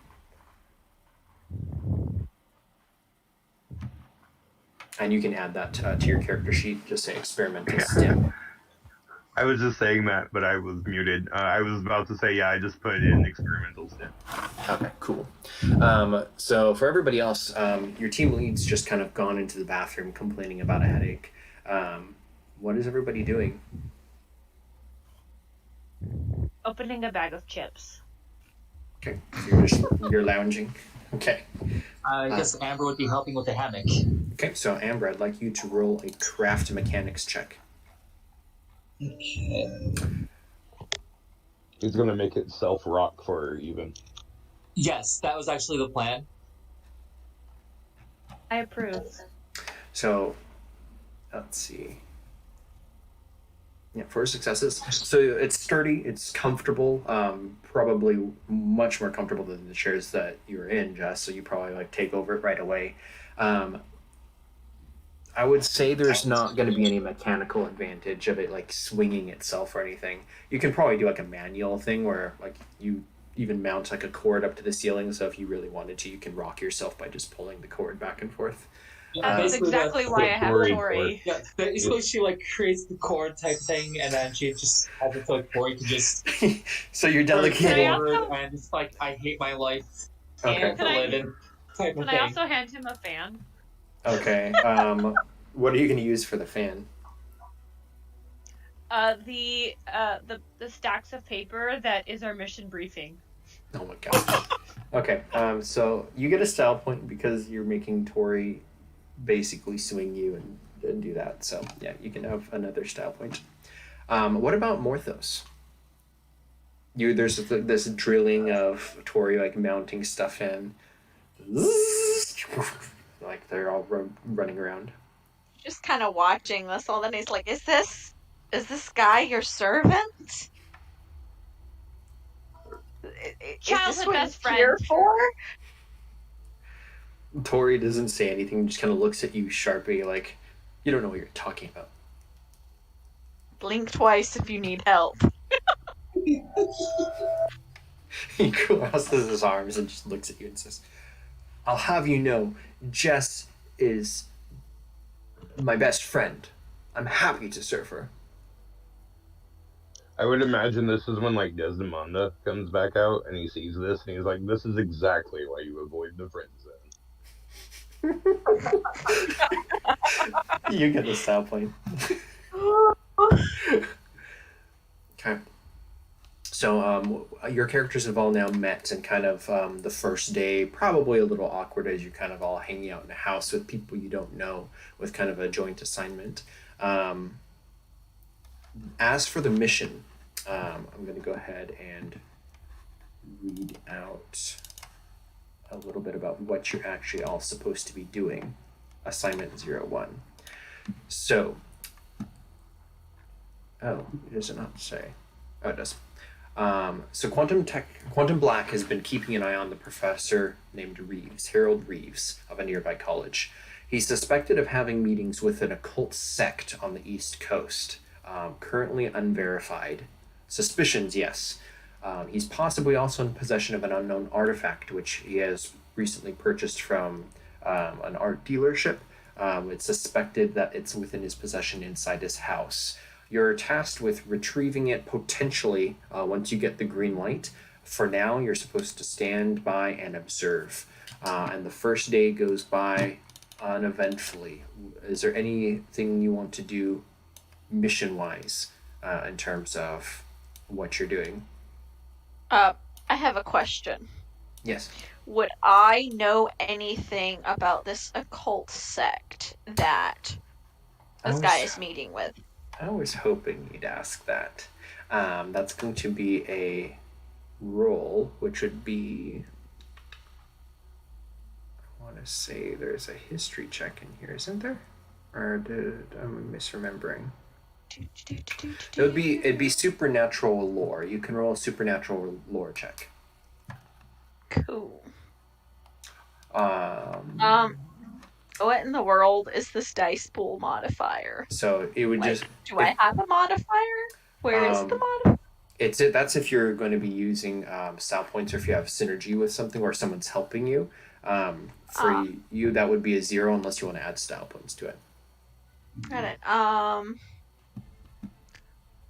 And you can add that to your character sheet. Just say experimental stim. I was just saying that, but I was muted. I was about to say, yeah, I just put in experimental stim. Okay, cool. So for everybody else, your team lead's just kind of gone into the bathroom complaining about a headache. What is everybody doing? Opening a bag of chips. Okay, so you're lounging. Okay. I guess Amber would be helping with the hammock. Okay, so Amber, I'd like you to roll a craft mechanics check. Okay. He's gonna make it self-rock for her, even. Yes, that was actually the plan. I approve. So, let's see. Yeah, 4 successes. So it's sturdy, it's comfortable, probably much more comfortable than the chairs that you were in, Jess, so you probably like take over it right away. I would say there's not going to be any mechanical advantage of it like swinging itself or anything. You can probably do like a manual thing where like you even mount like a cord up to the ceiling, so if you really wanted to, you can rock yourself by just pulling the cord back and forth. That's exactly why I have Tori. Yeah, basically she like creates the cord type thing, and then she just has it so like Tori can just. So you're delegating. And it's like I hate my life. Okay. And live in type of Can thing. I also hand him a fan? Okay. What are you going to use for the fan? The stacks of paper that is our mission briefing. Oh my god. Okay. So you get a style point because you're making Tori basically swing you and do that. So yeah, you can have another style point. What about Morthos? There's this drilling of Tori like mounting stuff in. Like they're all running around. Just kind of watching this all. Then he's like, "Is this guy your servant? Is this Childhood what best he's friend. here for?" Tori doesn't say anything, just kind of looks at you sharply, like, you don't know what you're talking about. Blink twice if you need help. He crosses his arms and just looks at you and says, I'll have you know, Jess is my best friend. I'm happy to serve her. I would imagine this is when, like, Desdemona comes back out and he sees this and he's like, this is exactly why you avoid the friend zone. You get the style point. Okay. So your characters have all now met, and kind of the first day, probably a little awkward as you're kind of all hanging out in a house with people you don't know with kind of a joint assignment. As for the mission, I'm going to go ahead and read out a little bit about what you're actually all supposed to be doing. Assignment 01. So, it doesn't have to say. Oh, it does. So Quantum Black has been keeping an eye on the professor named Reeves, Harold Reeves, of a nearby college. He's suspected of having meetings with an occult sect on the East Coast, currently unverified. Suspicions, yes. He's possibly also in possession of an unknown artifact, which he has recently purchased from an art dealership. It's suspected that it's within his possession inside his house. You're tasked with retrieving it potentially once you get the green light. For now, you're supposed to stand by and observe. And the first day goes by uneventfully. Is there anything you want to do mission-wise in terms of what you're doing? I have a question. Yes. Would I know anything about this occult sect that this guy is meeting with? I was hoping you'd ask that. That's going to be a roll, which would be... I want to say there's a history check in here, isn't there? Or I'm misremembering. It'd be supernatural lore. You can roll a supernatural lore check. Cool. What in the world is this dice pool modifier? So it would do I have a modifier? Where is the modifier? That's if you're going to be using style points, or if you have synergy with something, or someone's helping you. For you, that would be a 0 unless you want to add style points to it. Got it.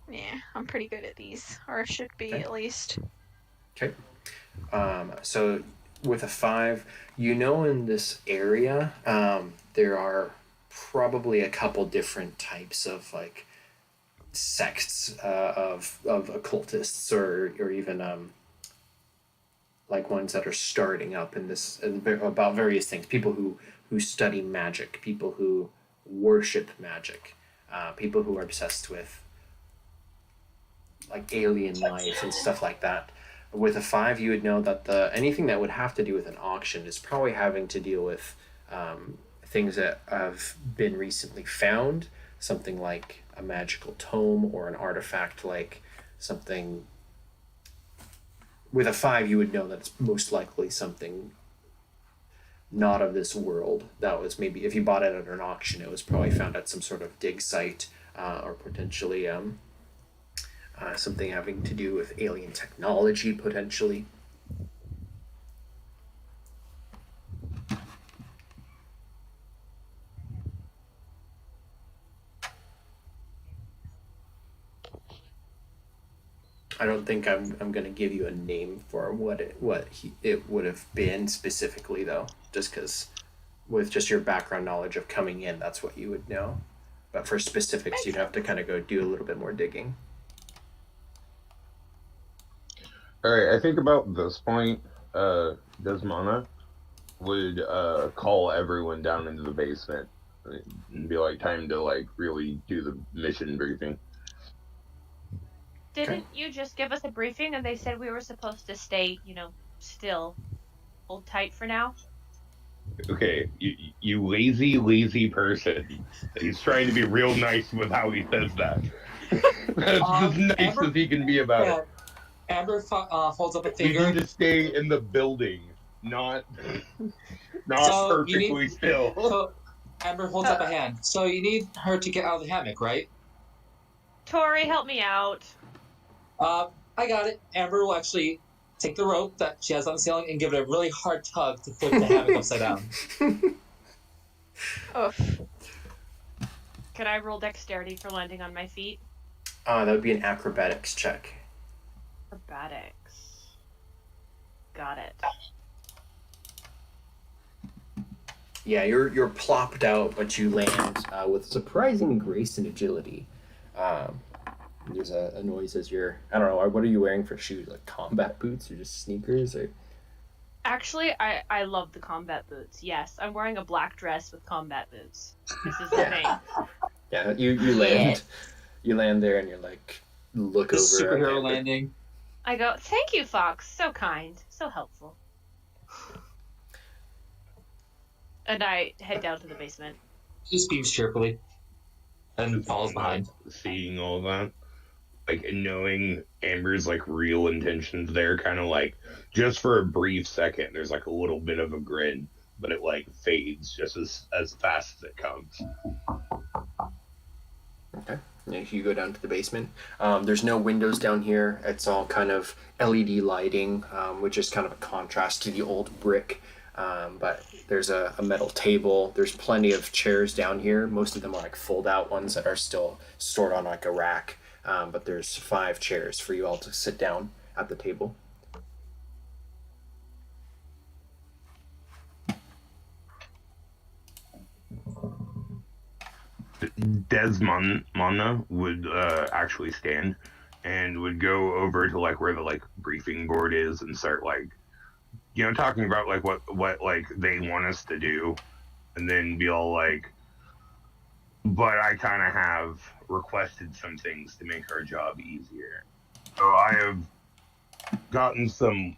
Yeah, I'm pretty good at these, or I should be at least. Okay. So with a 5, you know, in this area, there are probably a couple different types of like sects of occultists, or even like ones that are starting up in this about various things. People who study magic, people who worship magic, people who are obsessed with like alien life and stuff like that. With a 5, you would know that anything that would have to do with an auction is probably having to deal with things that have been recently found, something like a magical tome or an artifact, like something. With a 5, you would know that it's most likely something not of this world. That was maybe, if you bought it at an auction, it was probably found at some sort of dig site, or potentially something having to do with alien technology, potentially. I don't think I'm going to give you a name for what it would have been specifically, though, just because with just your background knowledge of coming in, that's what you would know. But for specifics, you'd have to kind of go do a little bit more digging. All right, I think about this point, Desdemona would call everyone down into the basement and be like, time to like really do the mission briefing. Didn't you just give us a briefing and they said we were supposed to stay, still, hold tight for now? Okay, you lazy person. He's trying to be real nice with how he says that. That's as nice as he can be about it. Amber holds up a finger. We need to stay in the building, not... not perfectly still. So, Amber holds up a hand. So you need her to get out of the hammock, right? Tori, help me out. I got it. Amber will actually take the rope that she has on the ceiling and give it a really hard tug to flip the hammock upside down. Oof. Can I roll dexterity for landing on my feet? That would be an acrobatics check. Acrobatics. Got it. Yeah, you're plopped out, but you land with surprising grace and agility. There's a noise as you're... I don't know, what are you wearing for shoes? Like combat boots or just sneakers? Or... Actually, I love the combat boots. Yes, I'm wearing a black dress with combat boots. This is the thing. Yeah, you land. You land there and you're like, look over... Superhero landing. I go, thank you, Fox. So kind. So helpful. And I head down to the basement. She beams cheerfully and falls behind. Seeing all that, like, and knowing Amber's, like, real intentions there, kind of like, just for a brief second, there's, like, a little bit of a grin, but it, like, fades just as fast as it comes. Okay. Yeah, you go down to the basement. There's no windows down here. It's all kind of LED lighting, which is kind of a contrast to the old brick. But there's a metal table. There's plenty of chairs down here. Most of them are like fold-out ones that are still stored on like a rack. But there's 5 chairs for you all to sit down at the table. Desdemona would actually stand and would go over to like where the like briefing board is and start like, you know, talking about like what like they want us to do, and then be all like, but I kind of have requested some things to make our job easier. So I have gotten some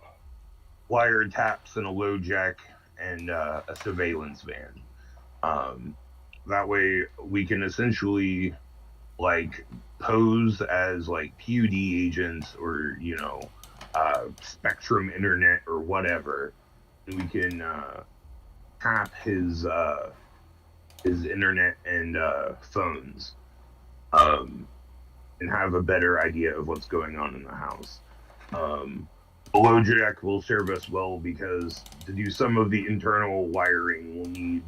wiretaps and a low jack and a surveillance van. That way we can essentially like pose as like PUD agents or, you know, Spectrum Internet or whatever. And we can tap his internet and phones and have a better idea of what's going on in the house. Low jack will serve us well because to do some of the internal wiring we'll need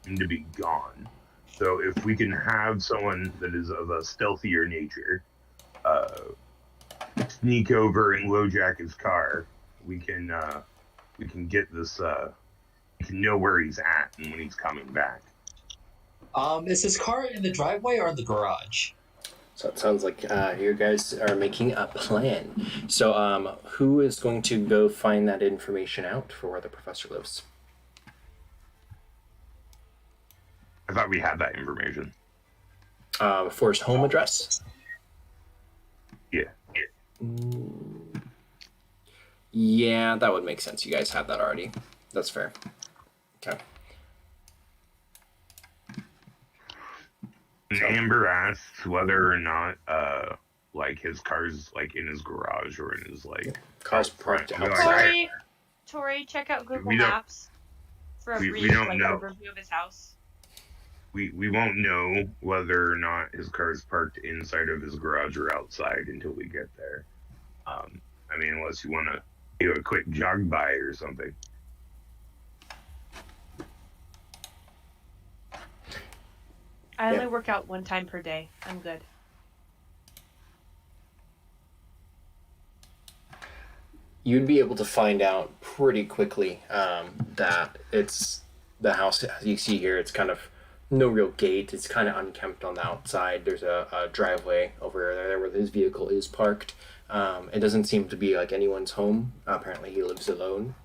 him to be gone. So if we can have someone that is of a stealthier nature sneak over and lowjack his car, we can get this. We can know where he's at and when he's coming back. Is his car in the driveway or in the garage? So it sounds like you guys are making a plan. So who is going to go find that information out for where the professor lives? I thought we had that information. For his home address? Yeah. Yeah, that would make sense. You guys have that already. That's fair. Okay. And Amber asks whether or not like his car's like in his garage or in his like car's parked outside. Tori, check out Google Maps for a brief overview of his house. We won't know whether or not his car is parked inside of his garage or outside until we get there. I mean, unless you want to do a quick jog by or something. I only work out 1 time per day. I'm good. You'd be able to find out pretty quickly that it's the house you see here. It's kind of no real gate. It's kind of unkempt on the outside. There's a driveway over there where his vehicle is parked. It doesn't seem to be like anyone's home. Apparently he lives alone.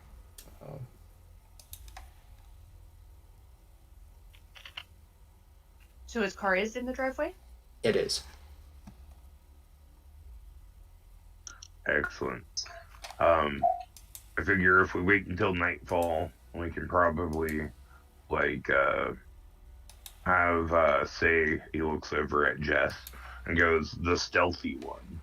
So his car is in the driveway? It is. Excellent. I figure if we wait until nightfall, we can probably like have say he looks over at Jess and goes, the stealthy one.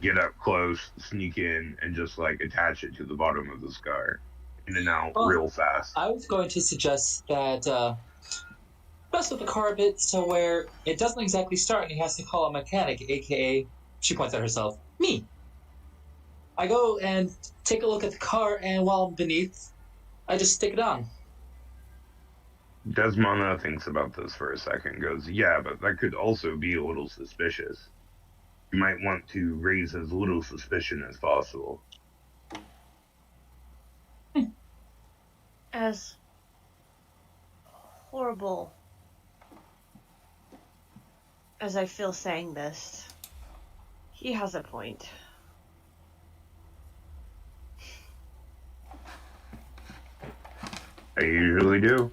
Get up close, sneak in, and just like attach it to the bottom of this car. in and out real fast. I was going to suggest that mess with the car a bit so where it doesn't exactly start and he has to call a mechanic, aka, she points at herself, me. I go and take a look at the car, and while I'm beneath, I just stick it on. Desdemona thinks about this for a second, goes, yeah, but that could also be a little suspicious. You might want to raise as little suspicion as possible. As horrible as I feel saying this, he has a point. I usually do.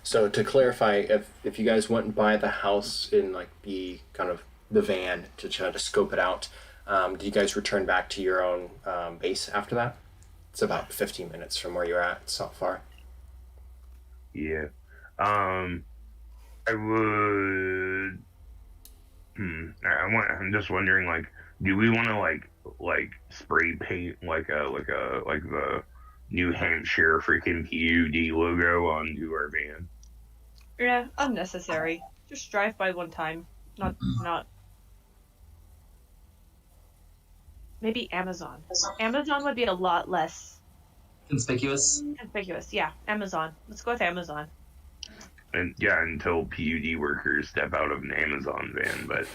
So to clarify, if you guys went by the house in like the kind of the van to try to scope it out, do you guys return back to your own base after that? It's about 15 minutes from where you're at. It's not far. Yeah. I would. I'm just wondering, like, do we want to like spray paint like the New Hampshire freaking PUD logo onto our van? Yeah, unnecessary. Just drive by one time. Not. Maybe Amazon. Amazon would be a lot less Conspicuous. Yeah, Amazon. Let's go with Amazon. And yeah, until PUD workers step out of an Amazon van, but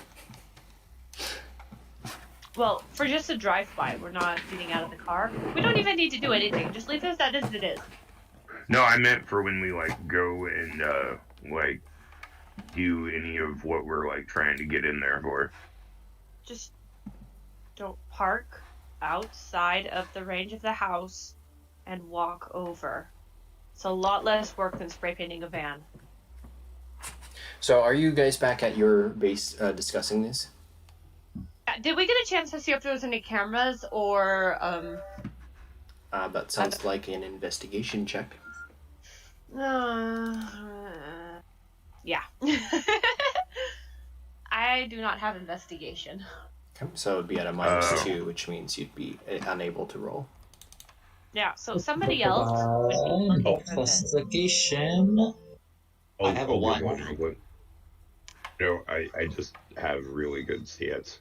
Well, for just a drive-by, we're not getting out of the car. We don't even need to do anything. Just leave it as it is. no, I meant for when we like go and like do any of what we're like trying to get in there for. Just don't park outside of the range of the house and walk over. It's a lot less work than spray painting a van. So are you guys back at your base discussing this? Did we get a chance to see if there was any cameras or That sounds like an investigation check. Yeah. I do not have investigation. Okay. So it would be at a -2, which means you'd be unable to roll. Yeah, so somebody else would be looking for this. Investigation. I have a 1. No, I just have really good stats,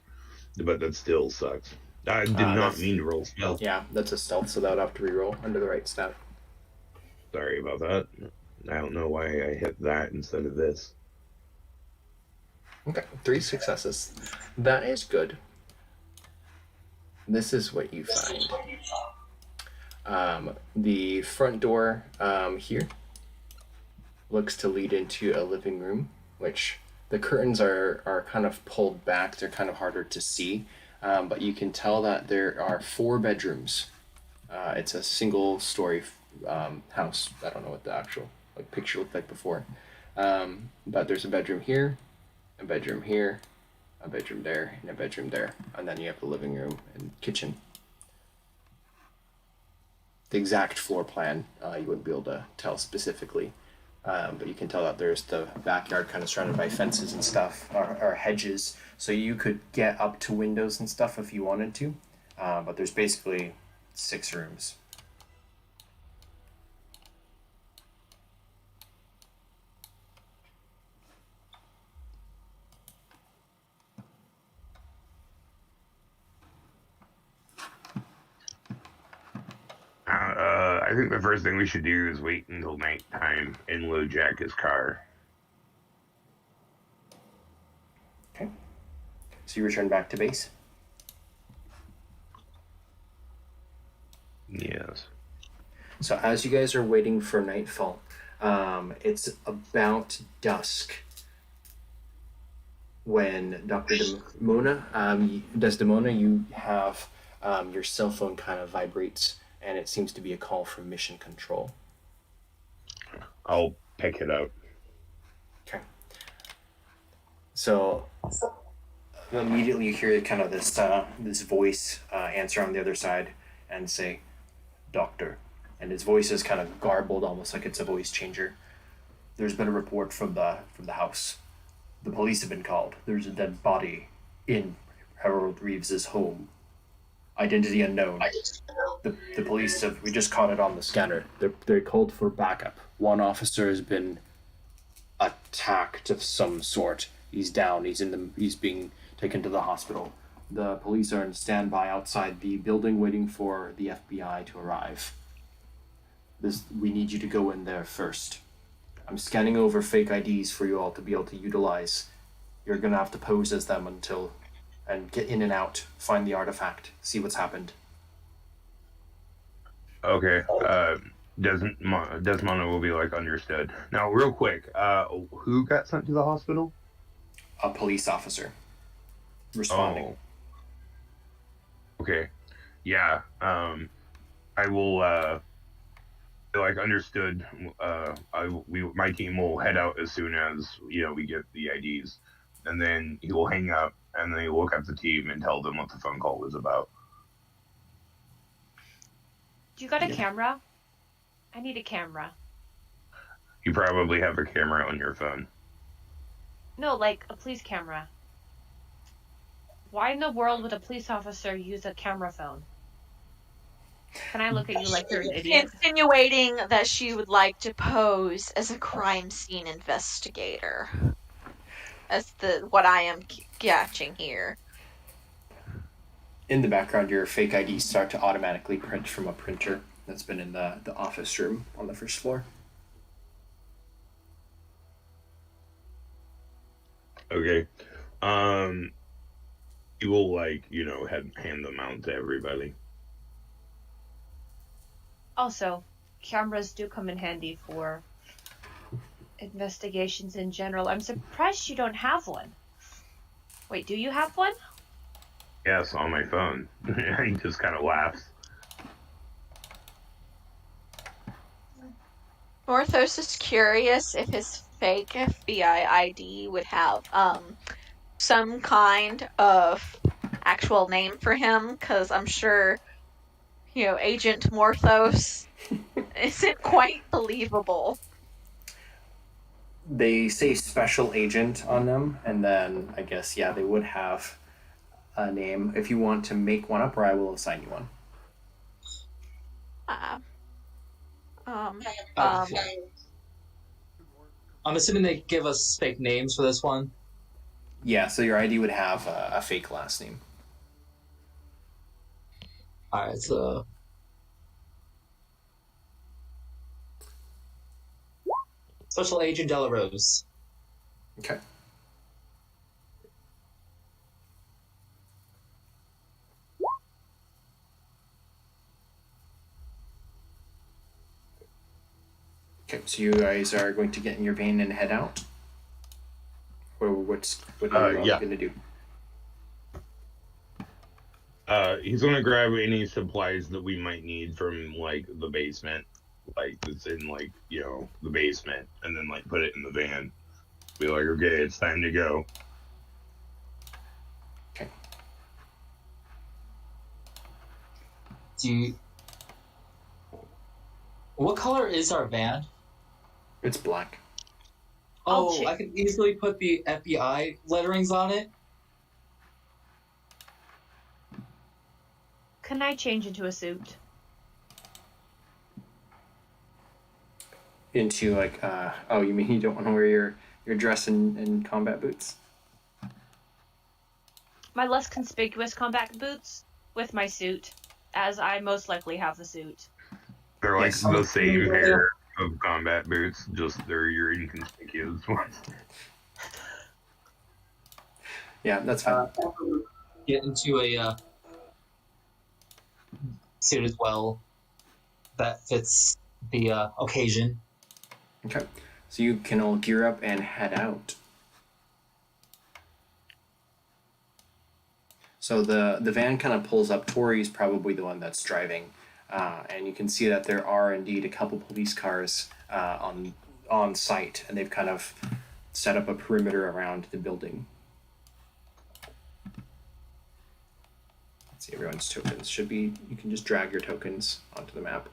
but that still sucks. I did not mean to roll stealth. Yeah, that's a stealth, so that would have to reroll under the right stat. Sorry about that. I don't know why I hit that instead of this. Okay, 3 successes. That is good. This is what you find. The front door here looks to lead into a living room, which the curtains are kind of pulled back. They're kind of harder to see, but you can tell that there are 4 bedrooms. It's a single-story house. I don't know what the actual picture looked like before, but there's a bedroom here, a bedroom here, a bedroom there, and a bedroom there, and then you have the living room and kitchen. The exact floor plan you wouldn't be able to tell specifically, but you can tell that there's the backyard kind of surrounded by fences and stuff, or hedges, so you could get up to windows and stuff if you wanted to, but there's basically 6 rooms. I think the first thing we should do is wait until nighttime and LoJack his car. Okay. So you return back to base? Yes. So as you guys are waiting for nightfall, it's about dusk when Dr. Desdemona, you have your cell phone kind of vibrates, and it seems to be a call from Mission Control. I'll pick it up. Okay. So immediately you hear kind of this voice answer on the other side and say, "Doctor," and his voice is kind of garbled, almost like it's a voice changer. "There's been a report from the house. The police have been called. There's a dead body in Harold Reeves's home." Identity unknown. The police have. We just caught it on the scanner. They're called for backup. One officer has been attacked of some sort. He's down. He's being taken to the hospital. The police are in standby outside the building, waiting for the FBI to arrive. We need you to go in there first. I'm scanning over fake IDs for you all to be able to utilize. You're gonna have to pose as them and get in and out, find the artifact, see what's happened. Okay. Desdemona will be like, understood. Now, real quick, who got sent to the hospital? A police officer responding. Oh. Okay. Yeah. I will. Like, understood. My team will head out as soon as we get the IDs, and then he will hang up, and then he'll look at the team and tell them what the phone call was about. Do you got a camera? I need a camera. You probably have a camera on your phone. No, like a police camera. Why in the world would a police officer use a camera phone? Can I look at you like you're an idiot? Insinuating that she would like to pose as a crime scene investigator. That's what I am catching here. In the background, your fake IDs start to automatically print from a printer that's been in the office room on the first floor. Okay. You will hand them out to everybody. Also, cameras do come in handy for investigations in general. I'm surprised you don't have one. Wait, do you have one? Yes, on my phone. He just kind of laughs. Morthos is curious if his fake FBI ID would have some kind of actual name for him, because I'm sure, Agent Morthos isn't quite believable. They say special agent on them, and then I guess, they would have a name if you want to make one up, or I will assign you one. I'm assuming they give us fake names for this one. Yeah, so your ID would have a fake last name. Alright, so... Special Agent Della Rose. Okay. Okay, so you guys are going to get in your van and head out? Or what are you going to do? He's going to grab any supplies that we might need from, the basement. That's in, the basement. And then, put it in the van. Be like, okay, it's time to go. Okay. What color is our van? It's black. Oh, I can easily put the FBI letterings on it. Can I change into a suit? Into you mean you don't want to wear your dress and combat boots? My less conspicuous combat boots with my suit, as I most likely have the suit. They're the same pair of combat boots, just they're your inconspicuous ones. Yeah, that's fine. Get into a suit as well that fits the occasion. Okay, so you can all gear up and head out. So the van kind of pulls up. Tori's probably the one that's driving, and you can see that there are indeed a couple police cars on site, and they've kind of set up a perimeter around the building. Let's see, everyone's tokens should be. You can just drag your tokens onto the map.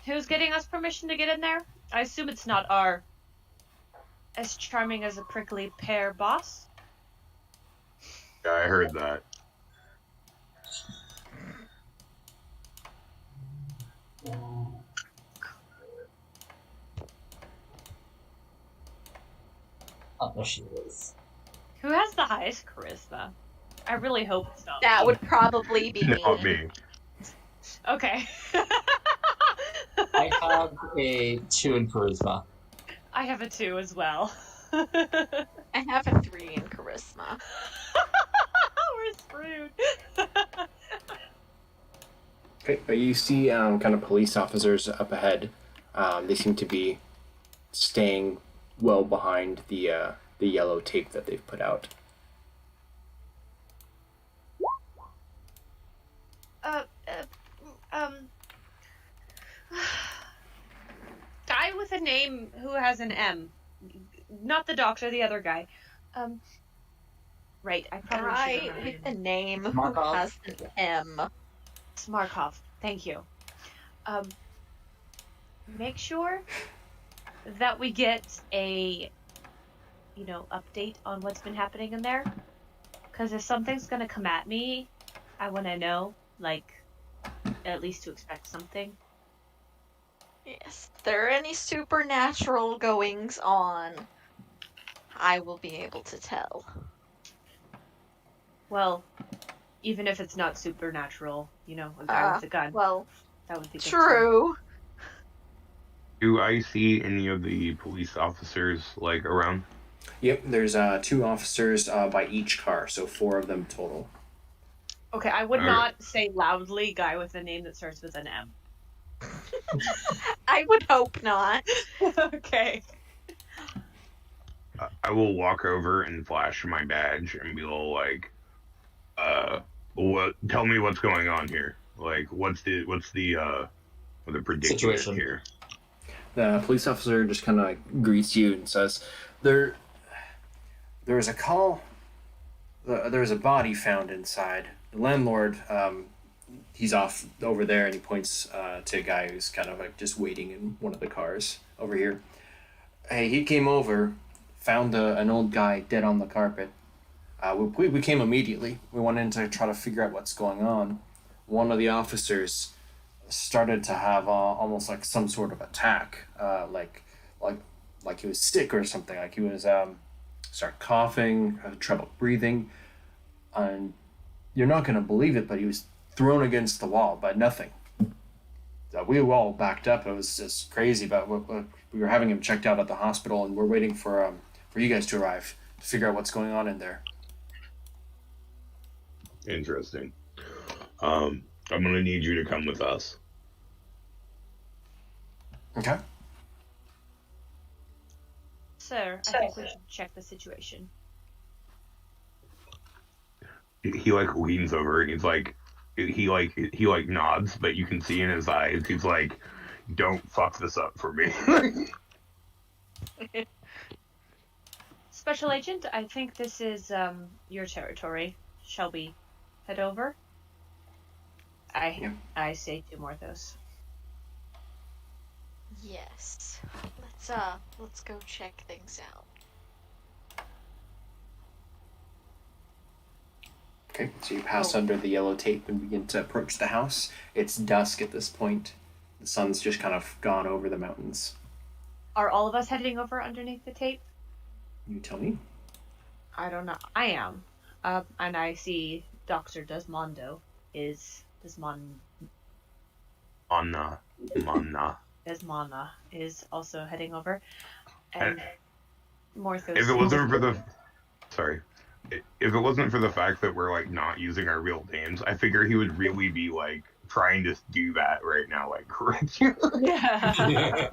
Who's getting us permission to get in there? I assume it's not our as charming as a prickly pear boss. Yeah, I heard that. Oh, there she is. Who has the highest charisma? I really hope it's not That me. would probably be Not me. me. Okay. I have a 2 in charisma. I have a 2 as well. I have a 3 in charisma. We're screwed. Okay, but you see kind of police officers up ahead. They seem to be staying well behind the yellow tape that they've put out. Guy with a name who has an M. Not the doctor, the other guy. Right, I probably should Guy remember with him. a name who Markov? has an M. It's Markov. Thank you. Make sure that we get a, update on what's been happening in there. Because if something's gonna come at me, I want to know, at least to expect something. Yes, if there are any supernatural goings on, I will be able to tell. Well, even if it's not supernatural, a guy with a gun, Well, that would be good true. Do I see any of the police officers around? Yep, there's 2 officers by each car, so 4 of them total. Okay, I would Alright. not say loudly guy with a name that starts with an M. I would hope not. Okay. I will walk over and flash my badge and be all what? Tell me what's going on here. What's the predicament Situation. here? The police officer just kind of greets you and says, "There is a call. There is a body found inside. The landlord, he's off over there," and he points to a guy who's kind of just waiting in one of the cars over here. "Hey, he came over, found an old guy dead on the carpet. We came immediately. We went in to try to figure out what's going on. One of the officers started to have almost like some sort of attack, like he was sick or something. Like he was started coughing, had trouble breathing, and you're not gonna believe it, but he was thrown against the wall, but nothing. We were all backed up. It was just crazy, but we were having him checked out at the hospital, and we're waiting for you guys to arrive to figure out what's going on in there." Interesting. I'm gonna need you to come with us. Okay. Sir, I think we should check the situation. He leans over and he nods, but you can see in his eyes he's like, "Don't fuck this up for me." Special Agent, I think this is your territory. Shall we head over? I say 2 more of those. Yes. Let's go check things out. Okay, so you pass under the yellow tape and begin to approach the house. It's dusk at this point. The sun's just kind of gone over the mountains. Are all of us heading over underneath the tape? You tell me. I don't know. I am. And I see Dr. Desmona is also heading over. And Morthos. If it wasn't for the fact that we're not using our real names, I figure he would really be trying to do that right now, correct you. Yeah.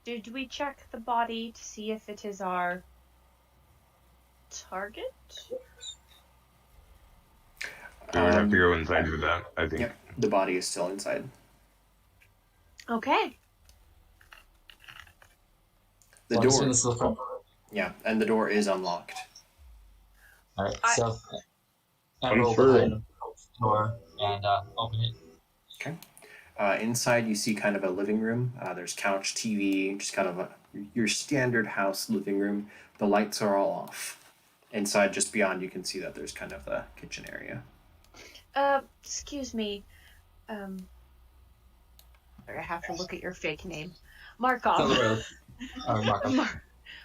Did we check the body to see if it is our target? We would have to go inside for that, I think. Yep, the body is still inside. Okay. The Well, door. this is the front. Yeah, and the door is unlocked. Alright, so I I'm roll sure. behind the door and open it. Okay. Inside, you see kind of a living room. There's couch, TV, just kind of your standard house living room. The lights are all off. Inside, just beyond, you can see that there's kind of the kitchen area. Excuse me. I have to look at your fake name. Markov. Markup.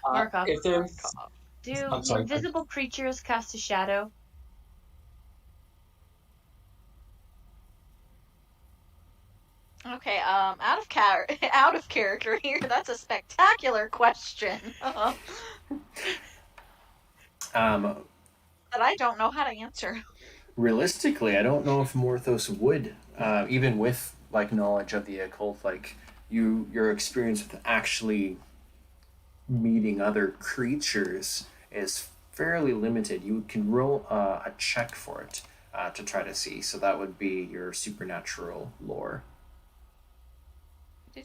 Markup. If there's... Do I'm sorry. invisible creatures cast a shadow? Okay, out of character here. That's a spectacular question. Um, That I don't know how to answer. realistically, I don't know if Morthos would, even with like knowledge of the occult, like your experience with actually meeting other creatures is fairly limited. You can roll a check for it to try to see. So that would be your supernatural lore. I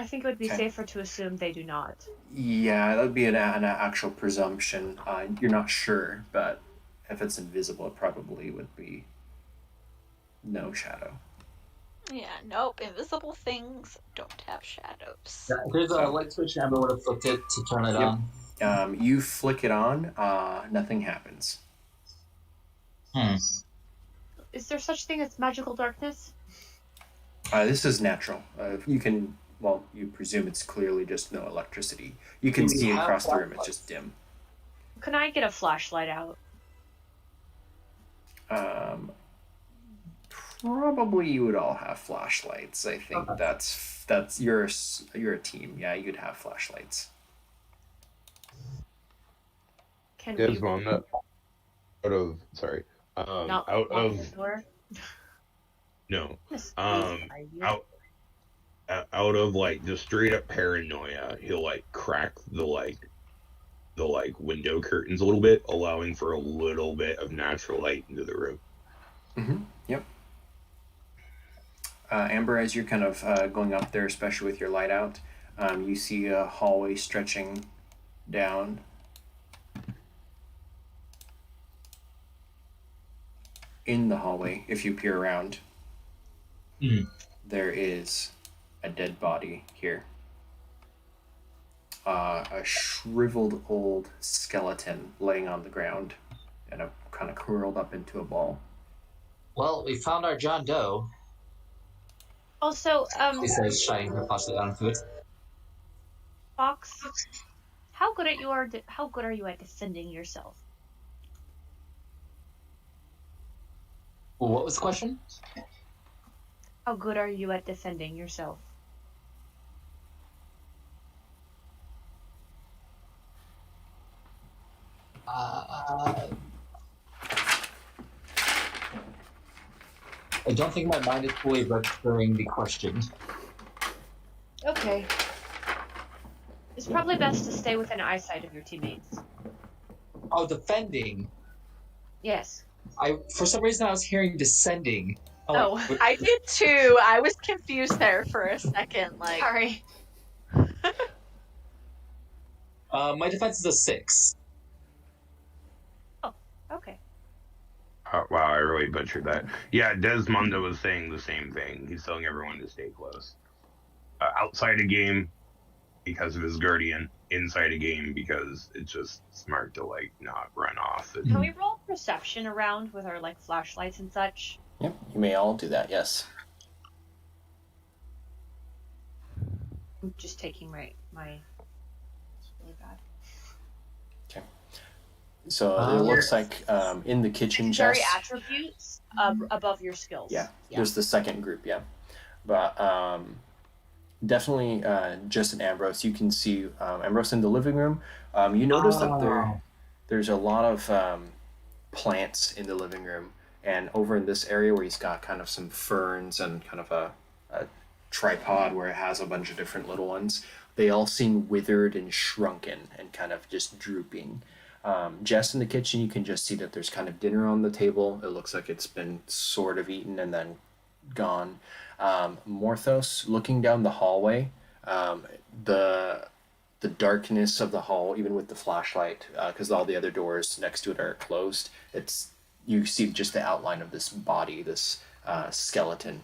think it would be Okay. safer to assume they do not. Yeah, that would be an actual presumption. You're not sure, but if it's invisible, it probably would be no shadow. Yeah, nope. Invisible things don't have shadows. Yeah, there's a light switch, Amber would have flipped it to turn it on. You flick it on, nothing happens. Is there such thing as magical darkness? This is natural. You can, well, you presume it's clearly just no electricity. You can see across the room, it's just dim. Can I get a flashlight out? Probably you would all have flashlights. I think that's you're a team. Yeah, you'd have flashlights. Can Desmona, out of no, out of like just straight up paranoia, he'll like crack the window curtains a little bit, allowing for a little bit of natural light into the room. Mm-hmm. Yep. Amber, as you're kind of going up there, especially with your light out, you see a hallway stretching down. In the hallway, if you peer around, there is a dead body here. A shriveled old skeleton laying on the ground and kind of curled up into a ball. Well, we found our John Doe. Also, She says, shining her flashlight onto it. Fox, how good are you at defending yourself? Well, what was the question? How good are you at defending yourself? I don't think my mind is fully registering the question. Okay. It's probably best to stay within eyesight of your teammates. Oh, defending. Yes. For some reason, I was hearing descending. I did too. I was confused there for a second. Like, sorry. My defense is a 6. Oh, okay. Wow, I really butchered that. Yeah, Desmona was saying the same thing. He's telling everyone to stay close. Outside a game, because of his guardian. Inside a game, because it's just smart to not run off. Can we roll perception around with our flashlights and such? Yep, you may all do that. Yes. I'm just taking my. It's really bad. Okay. So it looks like in the kitchen Secondary chest. attributes above your skills. Yeah, there's the second group. Yeah, but definitely just in Ambrose. You can see Ambrose in the living room. You notice that there's a lot of plants in the living room, and over in this area where he's got kind of some ferns and kind of a tripod where it has a bunch of different little ones. They all seem withered and shrunken and kind of just drooping. Just in the kitchen, you can just see that there's kind of dinner on the table. It looks like it's been sort of eaten and then gone. Morthos, looking down the hallway, the darkness of the hall, even with the flashlight, because all the other doors next to it are closed, you see just the outline of this body, this skeleton.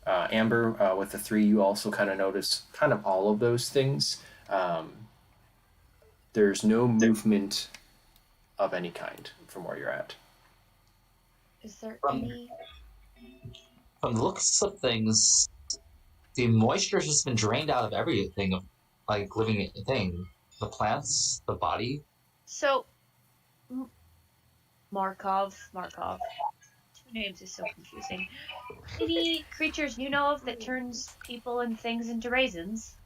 Amber, with the 3, you also kind of notice kind of all of those things. There's no movement of any kind from where you're at. Is there any... From the looks of things, the moisture's just been drained out of everything, like living thing. The plants, the body. So, Markov. Two names is so confusing. Any creatures you know of that turns people and things into raisins?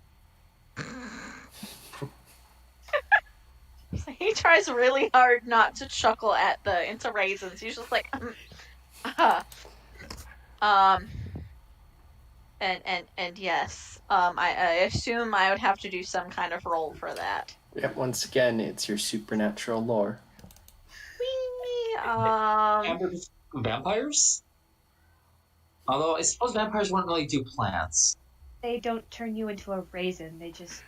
He tries really hard not to chuckle at the into raisins. He's just like, and yes, I assume I would have to do some kind of roll for that. Yeah, once again, it's your supernatural lore. Amber, vampires? Although I suppose vampires wouldn't really do plants. They don't turn you into a raisin. They just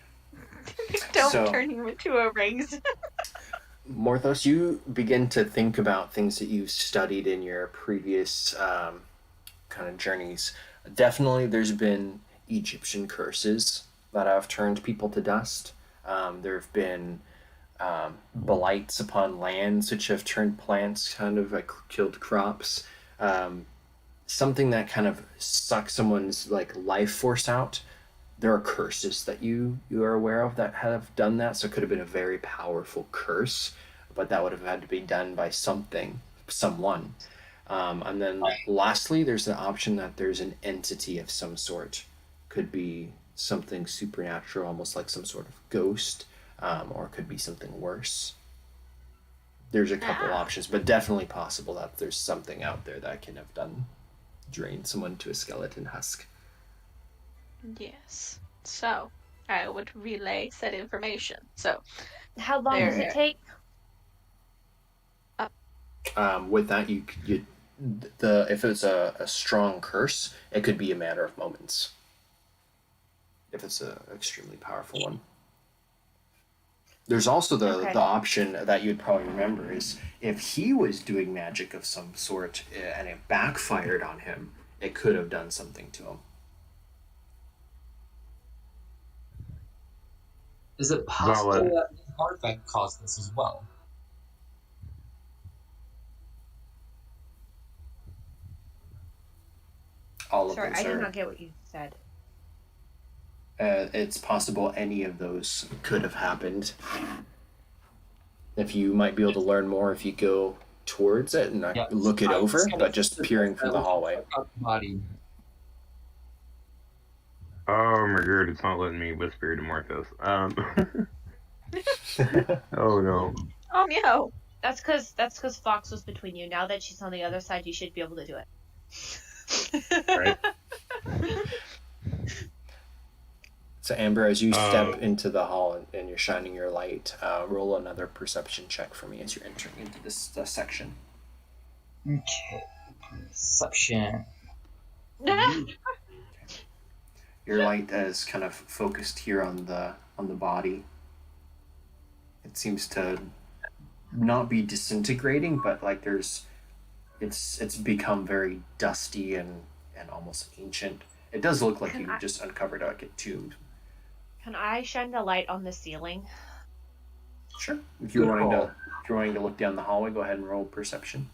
don't turn you into a raisin. Morthos, you begin to think about things that you've studied in your previous kind of journeys. Definitely, there's been Egyptian curses that have turned people to dust. There have been blights upon lands which have turned plants, kind of like killed crops. Something that kind of sucks someone's like life force out. There are curses that you are aware of that have done that. So it could have been a very powerful curse, but that would have had to be done by someone. And then lastly, there's the option that there's an entity of some sort. Could be something supernatural, almost like some sort of ghost, or it could be something worse. There's a couple options, but definitely possible that there's something out there that can have drained someone to a skeleton husk. Yes. So, I would relay said information. So, how long does it take? With that, if it's a strong curse, it could be a matter of moments. If it's an extremely powerful one. There's also the option that you'd probably remember is if he was doing magic of some sort and it backfired on him, it could have done something to him. Is it possible that an artifact caused this as well? Sorry, I did not get what you said. It's possible any of those could have happened. If you might be able to learn more if you go towards it and look it over, but just peering through the hallway. Body. Oh my god, it's not letting me whisper to Marcos. Oh no. Oh no. That's because Fox was between you. Now that she's on the other side, you should be able to do it. Right. So Amber, as you step into the hall and you're shining your light, roll another perception check for me as you're entering into this section. Okay. Perception. Your light is kind of focused here on the body. It seems to not be disintegrating, but like it's become very dusty and almost ancient. It does look like you just uncovered like a tomb. Can I shine the light on the ceiling? Sure. If you're wanting to look down the hallway, go ahead and roll perception.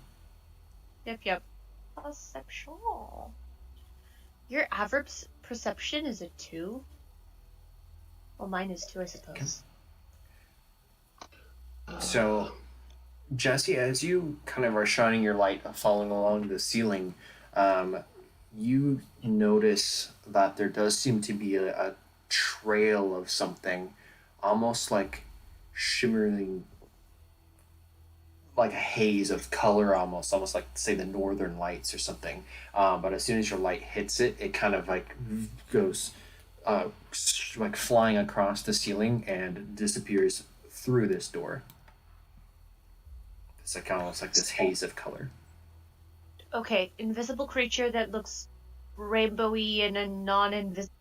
Yep. Perception. Your average perception is a 2? Well, mine is 2, I suppose. So, Jesse, as you kind of are shining your light following along the ceiling, you notice that there does seem to be a trail of something, almost like shimmering, like a haze of color, almost like, say, the northern lights or something. But as soon as your light hits it, it kind of like goes like flying across the ceiling and disappears through this door. It's like almost like this haze of color. Okay, invisible creature that looks rainbowy in a non-invisible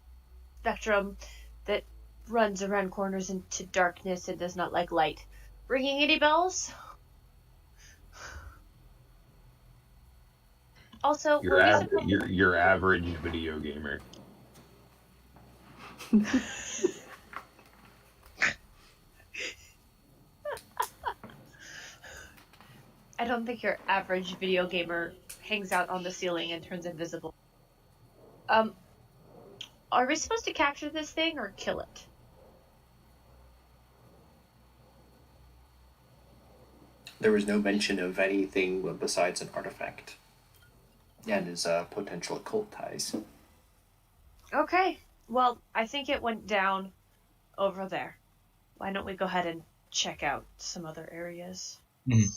spectrum that runs around corners into darkness and does not like light. Ringing any bells? Also, your average video gamer. I don't think your average video gamer hangs out on the ceiling and turns invisible. Are we supposed to capture this thing or kill it? There was no mention of anything besides an artifact and his potential occult ties. Okay. Well, I think it went down over there. Why don't we go ahead and check out some other areas? That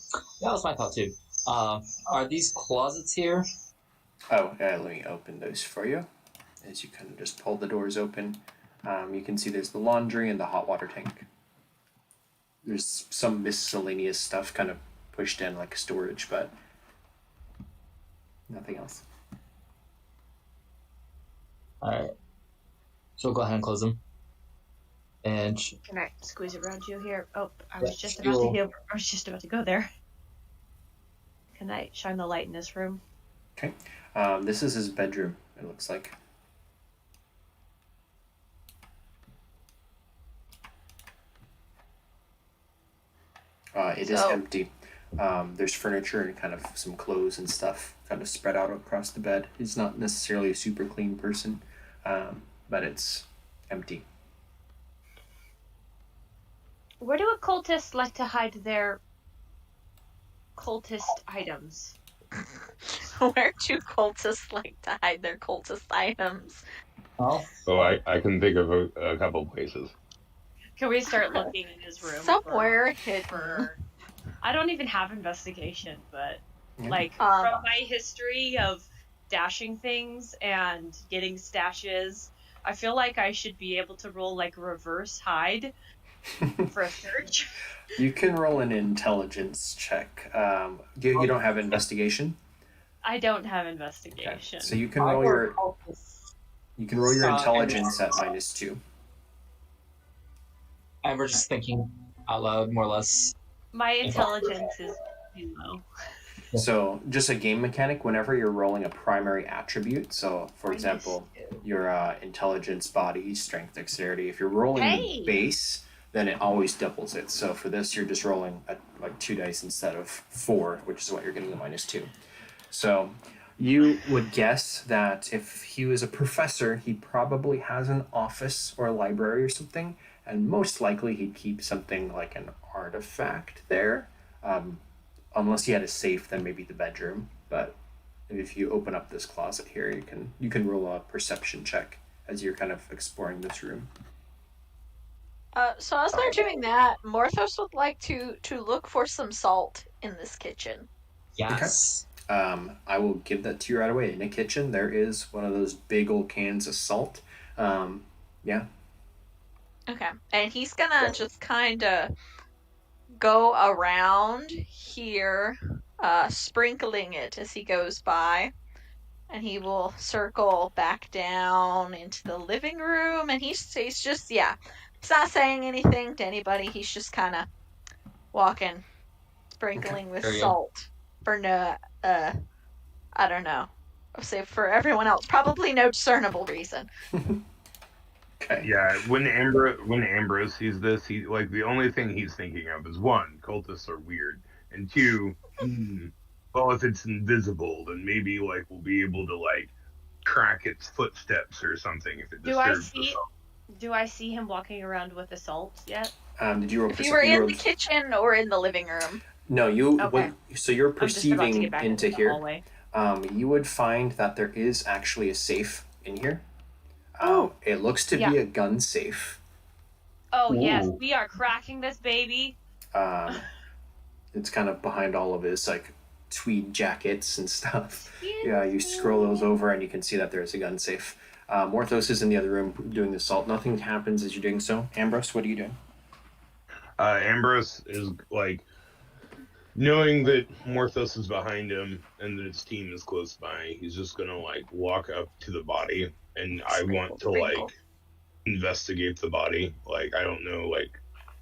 was my thought too. Are these closets here? Oh, let me open those for you. As you kind of just pull the doors open, you can see there's the laundry and the hot water tank. There's some miscellaneous stuff kind of pushed in like storage, but nothing else. Alright. So we'll go ahead and close them. And Can I squeeze around you here? Oh, I Yeah, was just you'll- about to go there. Can I shine the light in this room? Okay. This is his bedroom, it looks like. It is empty. There's furniture and kind of some clothes and stuff kind of spread out across the bed. He's not necessarily a super clean person, but it's empty. Where do occultists like to hide their cultist items? Where do cultists like to hide their cultist items? well, So I can think of a couple places. Can we start looking in his room? Somewhere hidden. For... I don't even have investigation, but Yeah. like from my history of stashing things and getting stashes, I feel like I should be able to roll like reverse hide for a search. You can roll an intelligence check. You don't have investigation. I don't have Okay. investigation. So you can roll your intelligence at -2. and we're just thinking out loud, more or less. My intelligence is too low. So just a game mechanic, whenever you're rolling a primary attribute, so for example, your intelligence, body, strength, dexterity, if you're rolling the base, then it always doubles it. So for this, you're just rolling like 2 dice instead of 4, which is what you're getting the -2. So you would guess that if he was a professor, he probably has an office or a library or something, and most likely he'd keep something like an artifact there. Unless he had a safe, then maybe the bedroom. But if you open up this closet here, you can roll a perception check as you're kind of exploring this room. So as they're doing that, Morthos would like to look for some salt in this kitchen. Yes. I will give that to you right away. In the kitchen, there is one of those big old cans of salt. Yeah. Okay. And he's gonna just kind of go around here, sprinkling it as he goes by. And he will circle back down into the living room. And he's just, yeah. He's not saying anything to anybody. He's just kind of walking, sprinkling with Very good. salt for no, I don't know. I'll say for everyone else, probably no discernible reason. Okay. Yeah, when Ambrose sees this, he like the only thing he's thinking of is 1, cultists are weird, and 2, well, if it's invisible, then maybe like we'll be able to like track its footsteps or something if it disturbs the salt. Do I see him walking around with assault yet? Did you roll? If you were in the kitchen or in the living room. No, you. Okay. So you're I'm just about to perceiving get back into the here. hallway. You would find that there is actually a safe in here. Oh. It looks to be a gun safe. Oh, yes, Ooh. we are cracking this baby. It's kind of behind all of his like tweed jackets and stuff. Yeah, you scroll those over and you can see that there's a gun safe. Morthos is in the other room doing the assault. Nothing happens as you're doing so. Ambrose, what are you doing? Ambrose is like knowing that Morthos is behind him and that his team is close by. He's just gonna like walk up to the body, and I want to like investigate the body. Like I don't know, like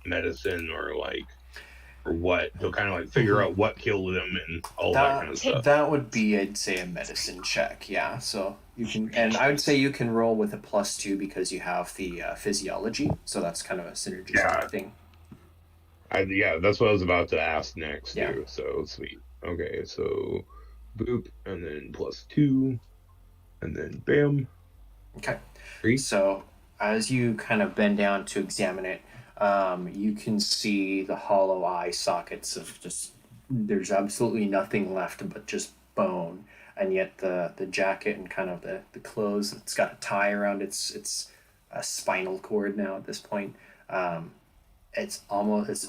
medicine or like or what. He'll kind of like figure out what killed him and all that kind of stuff. That would be, I'd say, a medicine check. Yeah, so you can, and I would say you can roll with a +2 because you have the physiology. So that's kind of a synergistic thing. Yeah, that's what I was about to ask next Yeah. too. So sweet. Okay, so boop, and then +2, and then bam. Okay. 3. So as you kind of bend down to examine it, you can see the hollow eye sockets of just, there's absolutely nothing left but just bone. And yet the jacket and kind of the clothes, it's got a tie around it's a spinal cord now at this point. Um, it's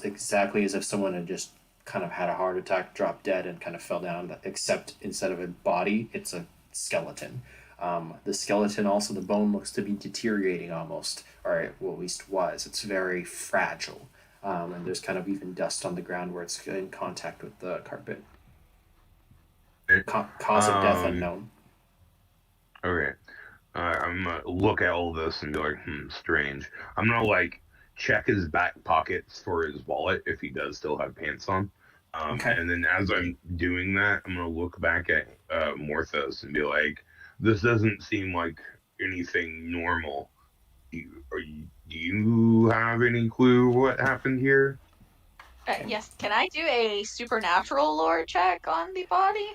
exactly as if someone had just kind of had a heart attack, dropped dead, and kind of fell down. Except instead of a body, it's a skeleton. The skeleton also, the bone looks to be deteriorating almost, or well, at least was. It's very fragile, and there's kind of even dust on the ground where it's in contact with the carpet. Cause of death unknown. Okay. I'm gonna look at all this and be like, strange. I'm gonna like check his back pockets for his wallet if he does still have pants on. Okay. And then as I'm doing that, I'm gonna look back at Morthos and be like, this doesn't seem like anything normal. Do you have any clue what happened here? Yes, can I do a supernatural lore check on the body?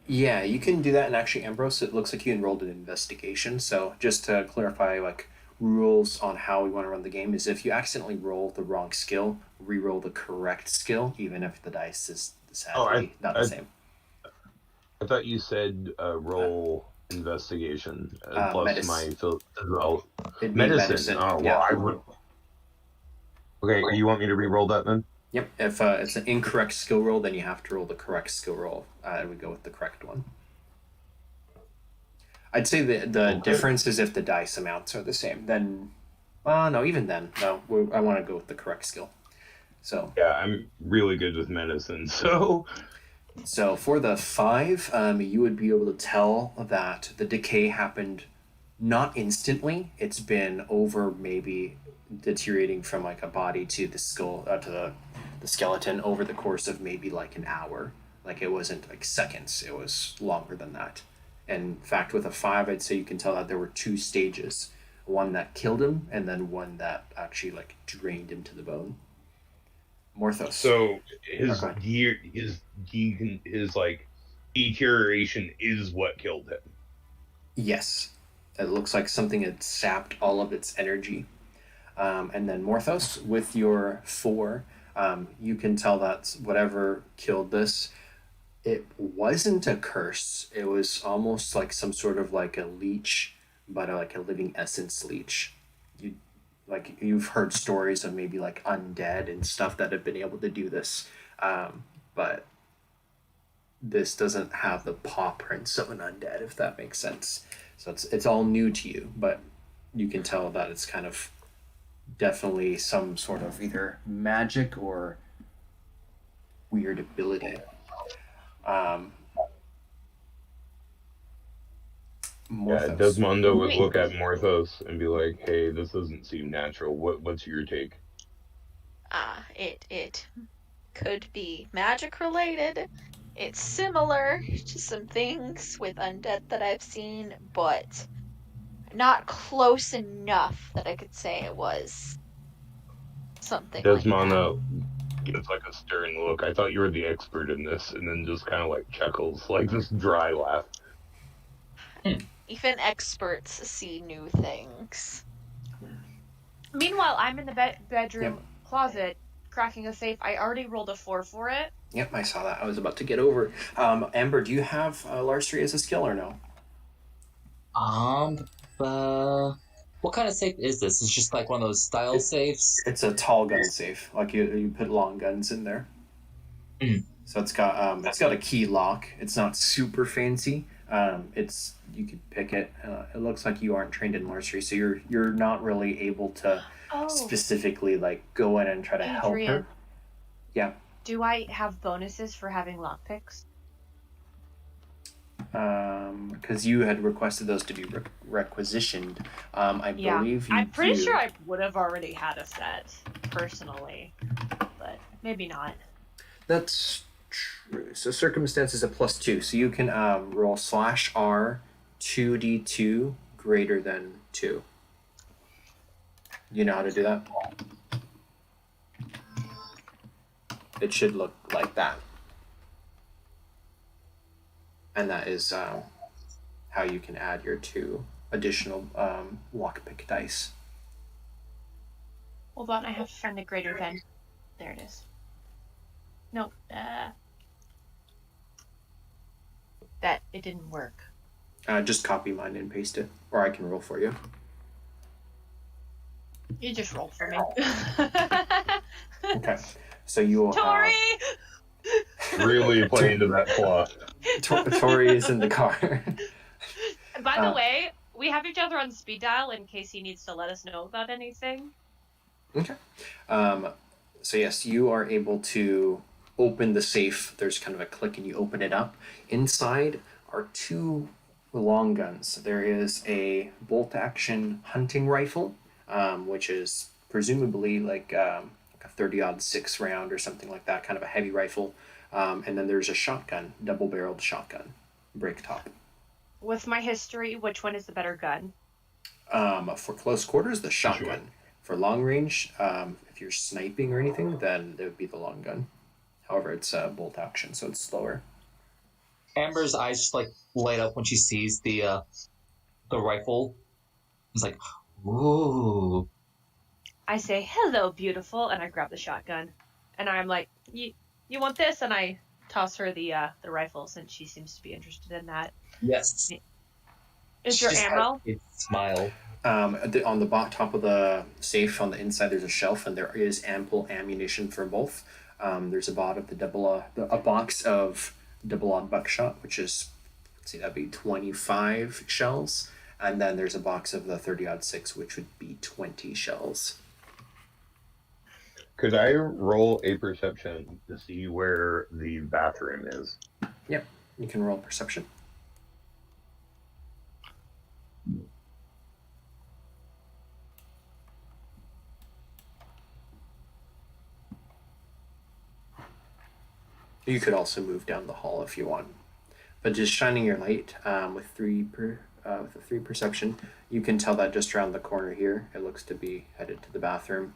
Yeah, you can do that. And actually, Ambrose, it looks like you enrolled in investigation. So just to clarify, like rules on how we want to run the game is if you accidentally roll the wrong skill, re-roll the correct skill, even if the dice is sadly not the same. I thought you said roll investigation plus medicine. my It'd be medicine. Oh, well, yeah. Okay, you want me to re-roll that then? Yep. If it's an incorrect skill roll, then you have to roll the correct skill roll. I would go with the correct one. I'd say the difference is if the dice amounts are the same. Then, no, even then, no. I want to go with the correct skill. So yeah, I'm really good with medicine. So for the 5, you would be able to tell that the decay happened not instantly. It's been over maybe deteriorating from like a body to the skull to the skeleton over the course of maybe like an hour. Like it wasn't like seconds, it was longer than that. And in fact, with a 5, I'd say you can tell that there were 2 stages, one that killed him and then one that actually like drained him to the bone. Morthos. So his like deterioration is what killed him. Yes, it looks like something had sapped all of its energy. And then Morthos, with your 4, you can tell that whatever killed this, it wasn't a curse. It was almost like some sort of like a leech, but like a living essence leech. You've heard stories of maybe like undead and stuff that have been able to do this, but this doesn't have the paw prints of an undead, if that makes sense. So it's all new to you, but you can tell that it's kind of definitely some sort of either magic or weird ability. Yeah, Desdemona would look at Morthos and be like, "Hey, this doesn't seem natural. What's your take?" It could be magic related. It's similar to some things with undead that I've seen, but not close enough that I could say it was something Desdemona like gives like a stern look. I thought you were the expert in this, and then just kind of like chuckles, like this dry laugh. Even experts see new things. Meanwhile, I'm in the bedroom closet cracking a safe. I already rolled a 4 for it. Yep, I saw that. I was about to get over. Amber, do you have Larcery as a skill or no? What kind of safe is this? It's just like one of those style safes? It's a tall gun safe. Like you put long guns in there. So it's got a key lock. It's not super fancy. You could pick it. It looks like you aren't trained in Larcery, so you're not really able to specifically like go in and try to help her. Yeah. Do I have bonuses for having lockpicks? Because you had requested those to be requisitioned. I believe you I'm pretty do. sure I would have already had a set, personally. But maybe not. That's true. So circumstance is a +2. So you can roll /R 2d2 greater than 2. You know how to do that? It should look like that. And that is how you can add your 2 additional lockpick dice. Hold on, I have to find the greater than. There it is. Nope. That it didn't work. Just copy mine and paste it, or I can roll for you. You just roll for me. Okay, so you will Tori! Really play into that flaw. Tori is in the car. By the way, we have each other on speed dial in case he needs to let us know about anything. Okay. So yes, you are able to open the safe. There's kind of a click and you open it up. Inside are 2 long guns. There is a bolt-action hunting rifle, which is presumably like a 30-06 round or something like that, kind of a heavy rifle. And then there's a shotgun, double-barreled shotgun, break top. With my history, which one is the better gun? For close quarters, the shotgun. Sure. For long range, if you're sniping or anything, then it would be the long gun. However, it's bolt action, so it's slower. Amber's eyes just like light up when she sees the rifle. It's like, ooh. I say, hello, beautiful, and I grab the shotgun. And I'm like, you want this? And I toss her the rifle since she seems to be interested in that. Yes. Is there ammo? Smile. On the top of the safe on the inside, there's a shelf, and there is ample ammunition for both. There's a box of double-aught buckshot, which is, let's see, that'd be 25 shells, and then there's a box of the 30-06, which would be 20 shells. Could I roll a perception to see where the bathroom is? Yep, you can roll perception. You could also move down the hall if you want, but just shining your light with a 3 perception, you can tell that just around the corner here, it looks to be headed to the bathroom,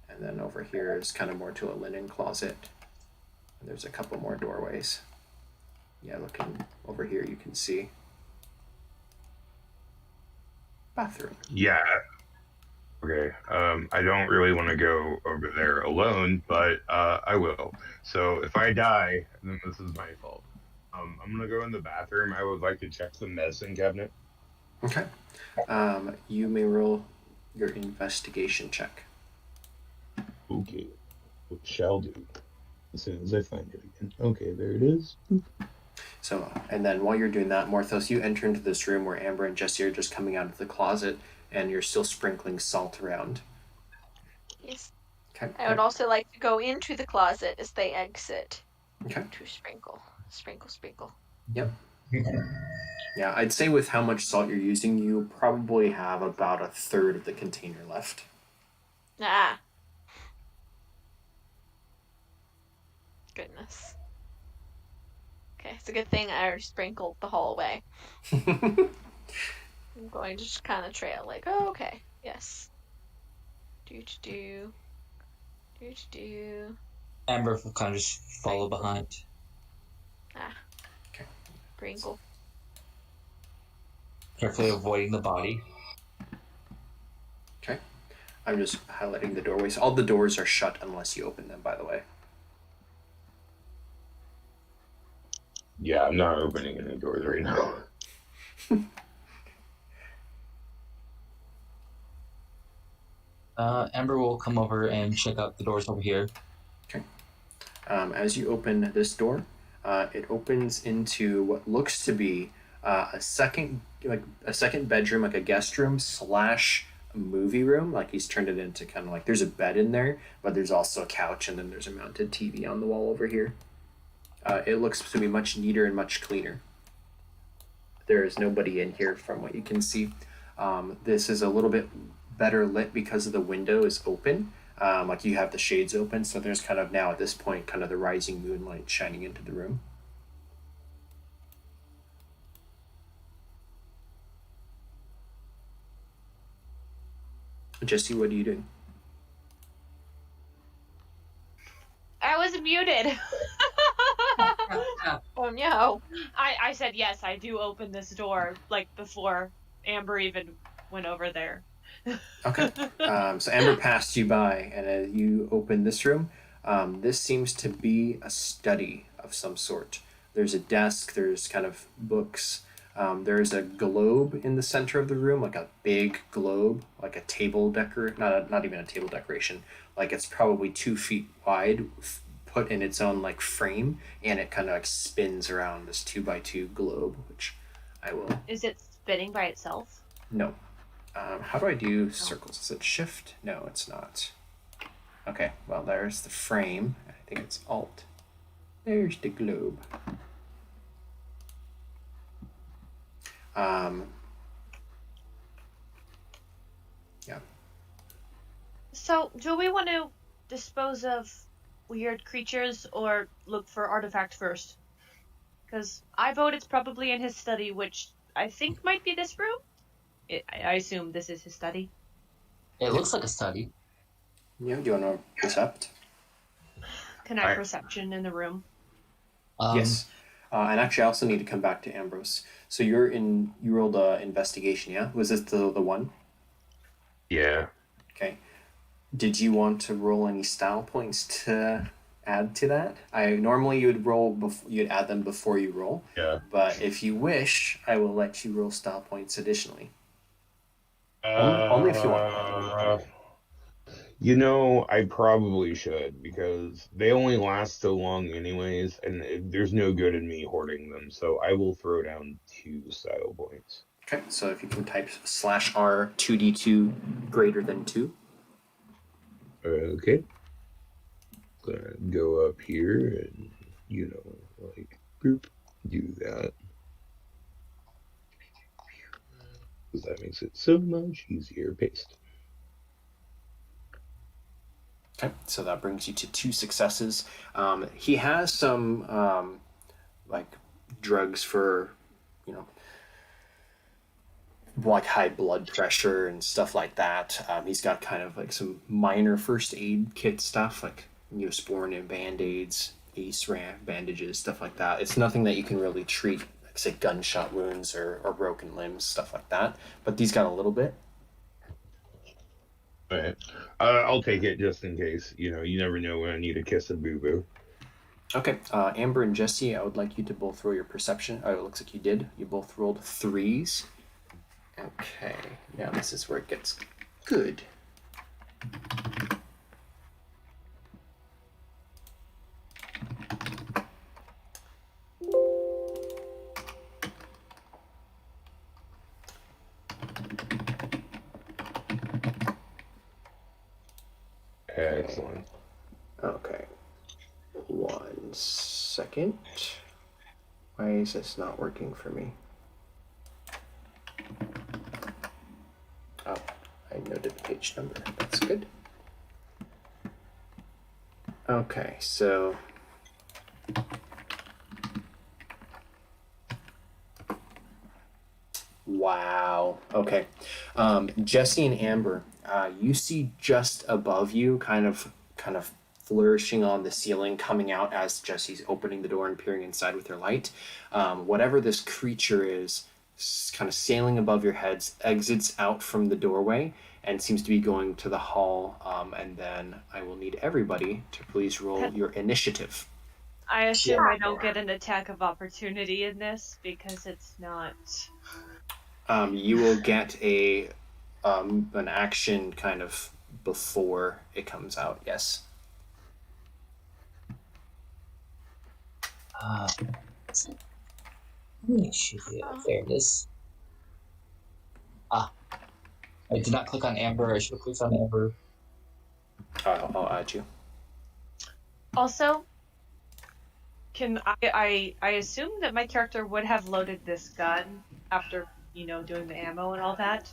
and then over here is kind of more to a linen closet. And there's a couple more doorways. Yeah, looking over here, you can see bathroom. Yeah. Okay, I don't really want to go over there alone, but I will. So if I die, then this is my fault. I'm going to go in the bathroom. I would like to check the medicine cabinet. Okay. You may roll your investigation check. Okay, what shall do as soon as I find it again. Okay, there it is. So, and then while you're doing that, Morthos, you enter into this room where Amber and Jesse are just coming out of the closet, and you're still sprinkling salt around. Yes. Okay. I would also like to go into the closet as they exit. Okay. To sprinkle. Yep. Yeah, I'd say with how much salt you're using, you probably have about a third of the container left. Ah. Goodness. Okay, it's a good thing I sprinkled the hallway. I'm going to just kind of trail, like, oh, okay, yes. Do. Amber will kind of just follow behind. Ah. Okay. Sprinkle. Carefully avoiding the body. Okay. I'm just highlighting the doorways. All the doors are shut unless you open them, by the way. Yeah, I'm not opening any doors right now. Amber will come over and check out the doors over here. Okay. As you open this door, it opens into what looks to be a second bedroom, like a guest room / movie room. Like he's turned it into kind of like there's a bed in there, but there's also a couch, and then there's a mounted TV on the wall over here. It looks to be much neater and much cleaner. There is nobody in here from what you can see. This is a little bit better lit because of the window is open. Like you have the shades open, so there's kind of now at this point kind of the rising moonlight shining into the room. Jesse, what are you doing? I was muted. Oh no. I said yes, I do open this door, like before Amber even went over there. Okay. So Amber passed you by, and as you open this room, this seems to be a study of some sort. There's a desk, there's kind of books. There's a globe in the center of the room, like a big globe, like a table not even a table decoration. Like it's probably 2 feet wide, put in its own like frame, and it kind of like spins around this 2x2 globe, which I will. Is it spinning by itself? No. How do I do circles? Is it shift? No, it's not. Okay, well, there's the frame. I think it's alt. There's the globe. Yeah. So, do we want to dispose of weird creatures or look for artifact first? Because I vote it's probably in his study, which I think might be this room. I assume this is his study. It looks like a study. Yeah, do you want to percept? Can I perception in the room? Yes. And actually, I also need to come back to Ambrose. So you rolled investigation, yeah? Was this the one? Yeah. Okay. Did you want to roll any style points to add to that? Normally you'd add them before you roll. Yeah. But if you wish, I will let you roll style points additionally. Only if you want. You know, I probably should, because they only last so long anyways, and there's no good in me hoarding them, so I will throw down 2 style points. Okay, so if you can type /R 2d2 greater than 2. Okay. Gonna go up here and, boop, do that. Because that makes it so much easier. Paste. Okay, so that brings you to 2 successes. He has some drugs for, like high blood pressure and stuff like that. He's got kind of like some minor first aid kit stuff, like Neosporin and Band-Aids, Ace ramp bandages, stuff like that. It's nothing that you can really treat, like say gunshot wounds or broken limbs, stuff like that. But these got a little bit. All right. I'll take it just in case. You never know when I need a kiss of boo-boo. Okay, Amber and Jesse, I would like you to both roll your perception. Oh, it looks like you did. You both rolled 3s. Okay, now this is where it gets good. Excellent. Okay, 1 second. Why is this not working for me? Oh, I noted the page number. That's good. Okay, so wow. Okay, Jesse and Amber, you see just above you, kind of flourishing on the ceiling, coming out as Jesse's opening the door and peering inside with her light. Whatever this creature is, kind of sailing above your heads, exits out from the doorway and seems to be going to the hall. And then I will need everybody to please roll your initiative. I assume I don't get an attack of opportunity in this because it's not. You will get an action kind of before it comes out. Yes. There it is. I did not click on Amber. I should have clicked on Amber. I'll add you. Also, can I assume that my character would have loaded this gun after, doing the ammo and all that?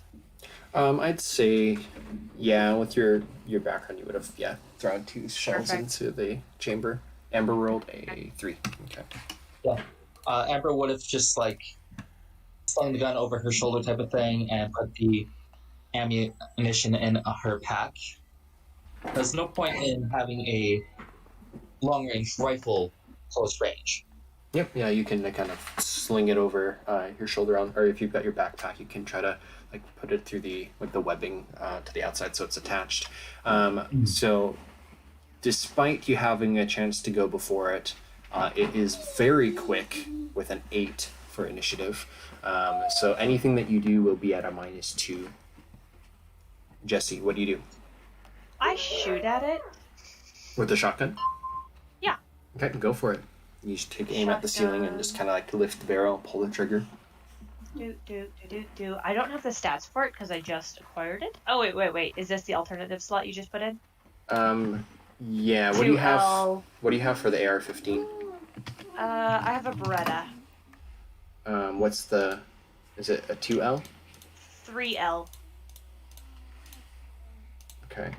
I'd say, yeah, with your background, you would have, thrown 2 shells into the chamber. Amber rolled a 3. Okay. Yeah. Amber would have just, slung the gun over her shoulder type of thing and put the ammunition in her pack. There's no point in having a long-range rifle close range. Yep, yeah, you can kind of sling it over your shoulder, or if you've got your backpack, you can try to like put it through the webbing to the outside so it's attached. So, despite you having a chance to go before it, it is very quick with an 8 for initiative. So anything that you do will be at a -2. Jesse, what do you do I shoot at it. with the shotgun? Yeah. Okay, go for it. You should take aim at the ceiling and just kind of like lift the barrel, pull the trigger. I don't have the stats for it because I just acquired it. Oh, wait. Is this the alternative slot you just put in? Yeah. What do you have? What do you have for the AR-15? I have a Beretta. What's the? Is it a 2L? 3L. Okay.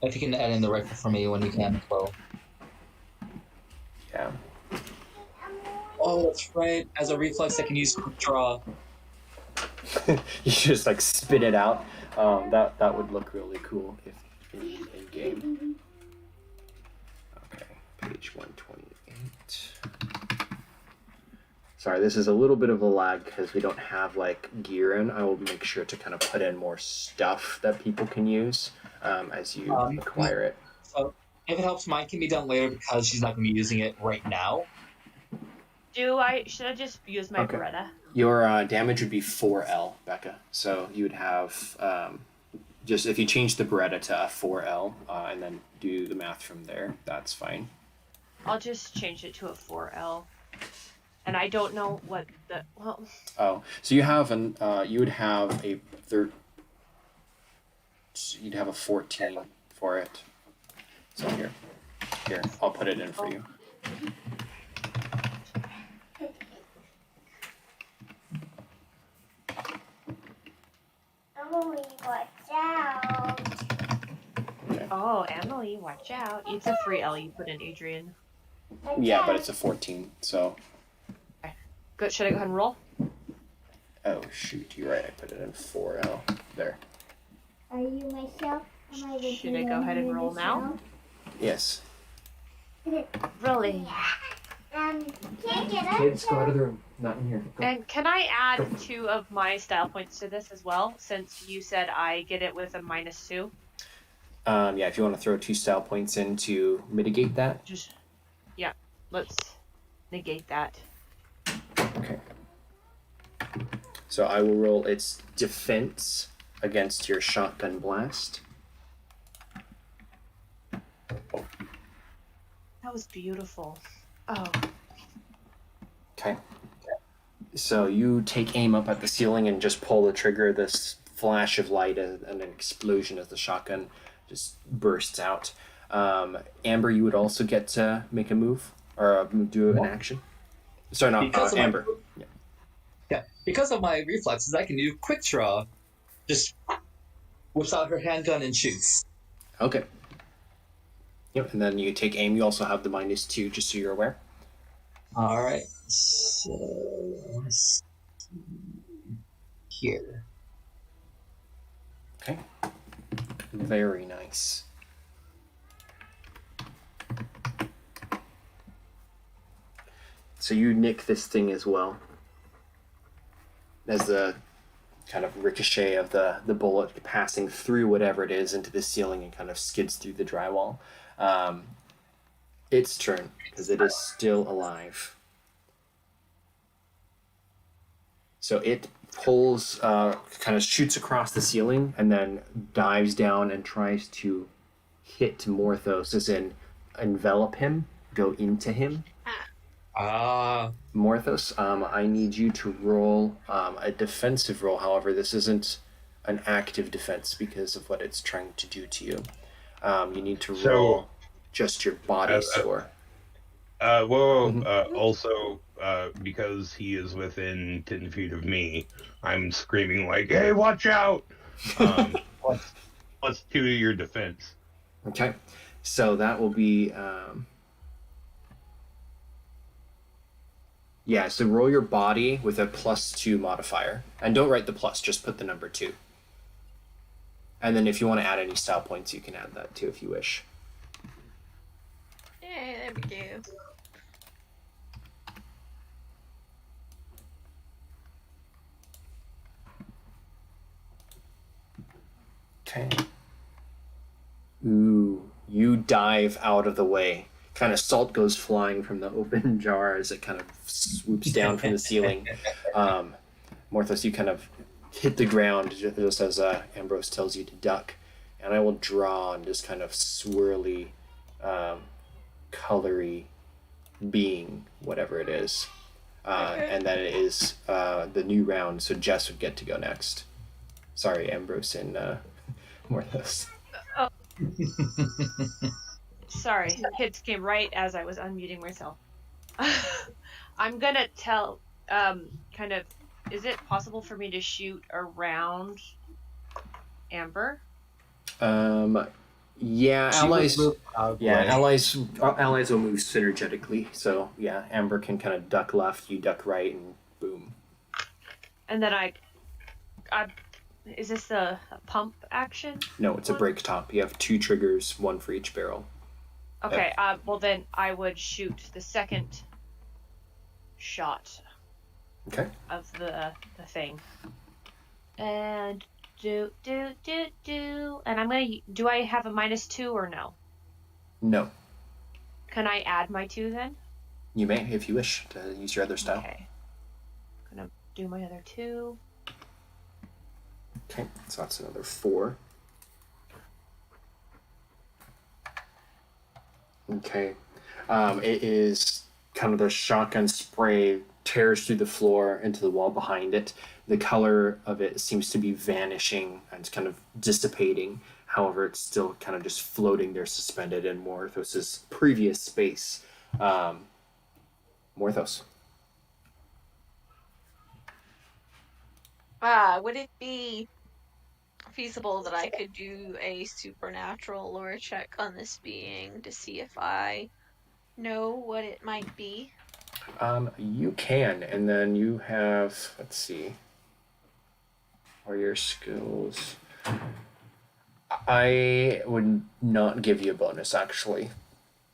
If you can add in the rifle for me when you can as well. Yeah. Oh, that's right. As a reflex, I can use quick draw. You just like spit it out. That would look really cool if in game. Okay, page 128. Sorry, this is a little bit of a lag because we don't have like gear in. I will make sure to kind of put in more stuff that people can use as you acquire it. So if it helps, mine can be done later because she's not going to be using it right now. Should I just use my Beretta? Your damage would be 4L, Becca. So you would have just if you change the Beretta to a 4L and then do the math from there, that's fine. I'll just change it to a 4L. And I don't know what the Oh, so you have you would have a you'd have a 14 for it. So here, I'll put it in for you. Emily, watch out. Okay. Oh, Emily, watch out. It's a 3L you put in, Adrian. Yeah, but it's a 14, so. Okay. Good. Should I go ahead and roll? Oh, shoot, you're right. I put it in 4L. There. Are you myself? Should I go ahead and roll now? Yes. Rolling. Can't get up. Kids, go out of the room. Not in here. Go. And can I add 2 of my style points to this as well, since you said I get it with a -2? Yeah, if you want to throw 2 style points in to mitigate that. Yeah, let's negate that. Okay. So I will roll its defense against your shotgun blast. That was beautiful. Oh. Okay. So you take aim up at the ceiling and just pull the trigger. This flash of light and an explosion as the shotgun just bursts out. Amber, you would also get to make a move or do an action. Sorry, not Amber. Yeah, because of my reflexes, I can do quick draw. Just whips out her handgun and shoots. Okay. Yep, and then you take aim. You also have the -2, just so you're aware. All right. So let's see here. Okay. Very nice. So you nick this thing as well. As the kind of ricochet of the bullet passing through whatever it is into the ceiling and kind of skids through the drywall. Its turn, because it is still alive. So it pulls, kind of shoots across the ceiling and then dives down and tries to hit Morthos, as in envelop him, go into him. Morthos, I need you to roll a defensive roll. However, this isn't an active defense because of what it's trying to do to you. You need to roll just your body score. Also, because he is within 10 feet of me, I'm screaming like, "Hey, watch out!" Plus 2 to your defense. Okay, so that will be... Yeah, so roll your body with a +2 modifier. And don't write the plus, just put the number 2. And then if you want to add any style points, you can add that too if you wish. Yeah, there we go. Okay. Ooh, you dive out of the way. Kind of salt goes flying from the open jar as it kind of swoops down from the ceiling. Morthos, you kind of hit the ground just as Ambrose tells you to duck. And I will draw on just kind of swirly, colory being, whatever it is. And then it is the new round, so Jess would get to go next. Sorry, Ambrose and Morthos. Sorry, kids came right as I was unmuting myself. I'm gonna tell, kind of, is it possible for me to shoot around Amber? Yeah, She allies. would move out of the Yeah, way. allies will move synergetically. So yeah, Amber can kind of duck left, you duck right, and boom. And then I is this a pump action? No, it's a break top. You have 2 triggers, 1 for each barrel. Okay, well then I would shoot the second shot Okay. of the thing. And do. And I'm gonna, do I have a -2 or no? No, Can I add my 2 then? you may if you wish to use your other style. Okay. Gonna do my other 2. Okay, so that's another 4. Okay, it is kind of the shotgun spray tears through the floor into the wall behind it. The color of it seems to be vanishing and kind of dissipating. However, it's still kind of just floating there suspended in Morthos's previous space. Morthos. Would it be feasible that I could do a supernatural lore check on this being to see if I know what it might be? You can, and then you have, let's see, are your skills? I would not give you a bonus, actually.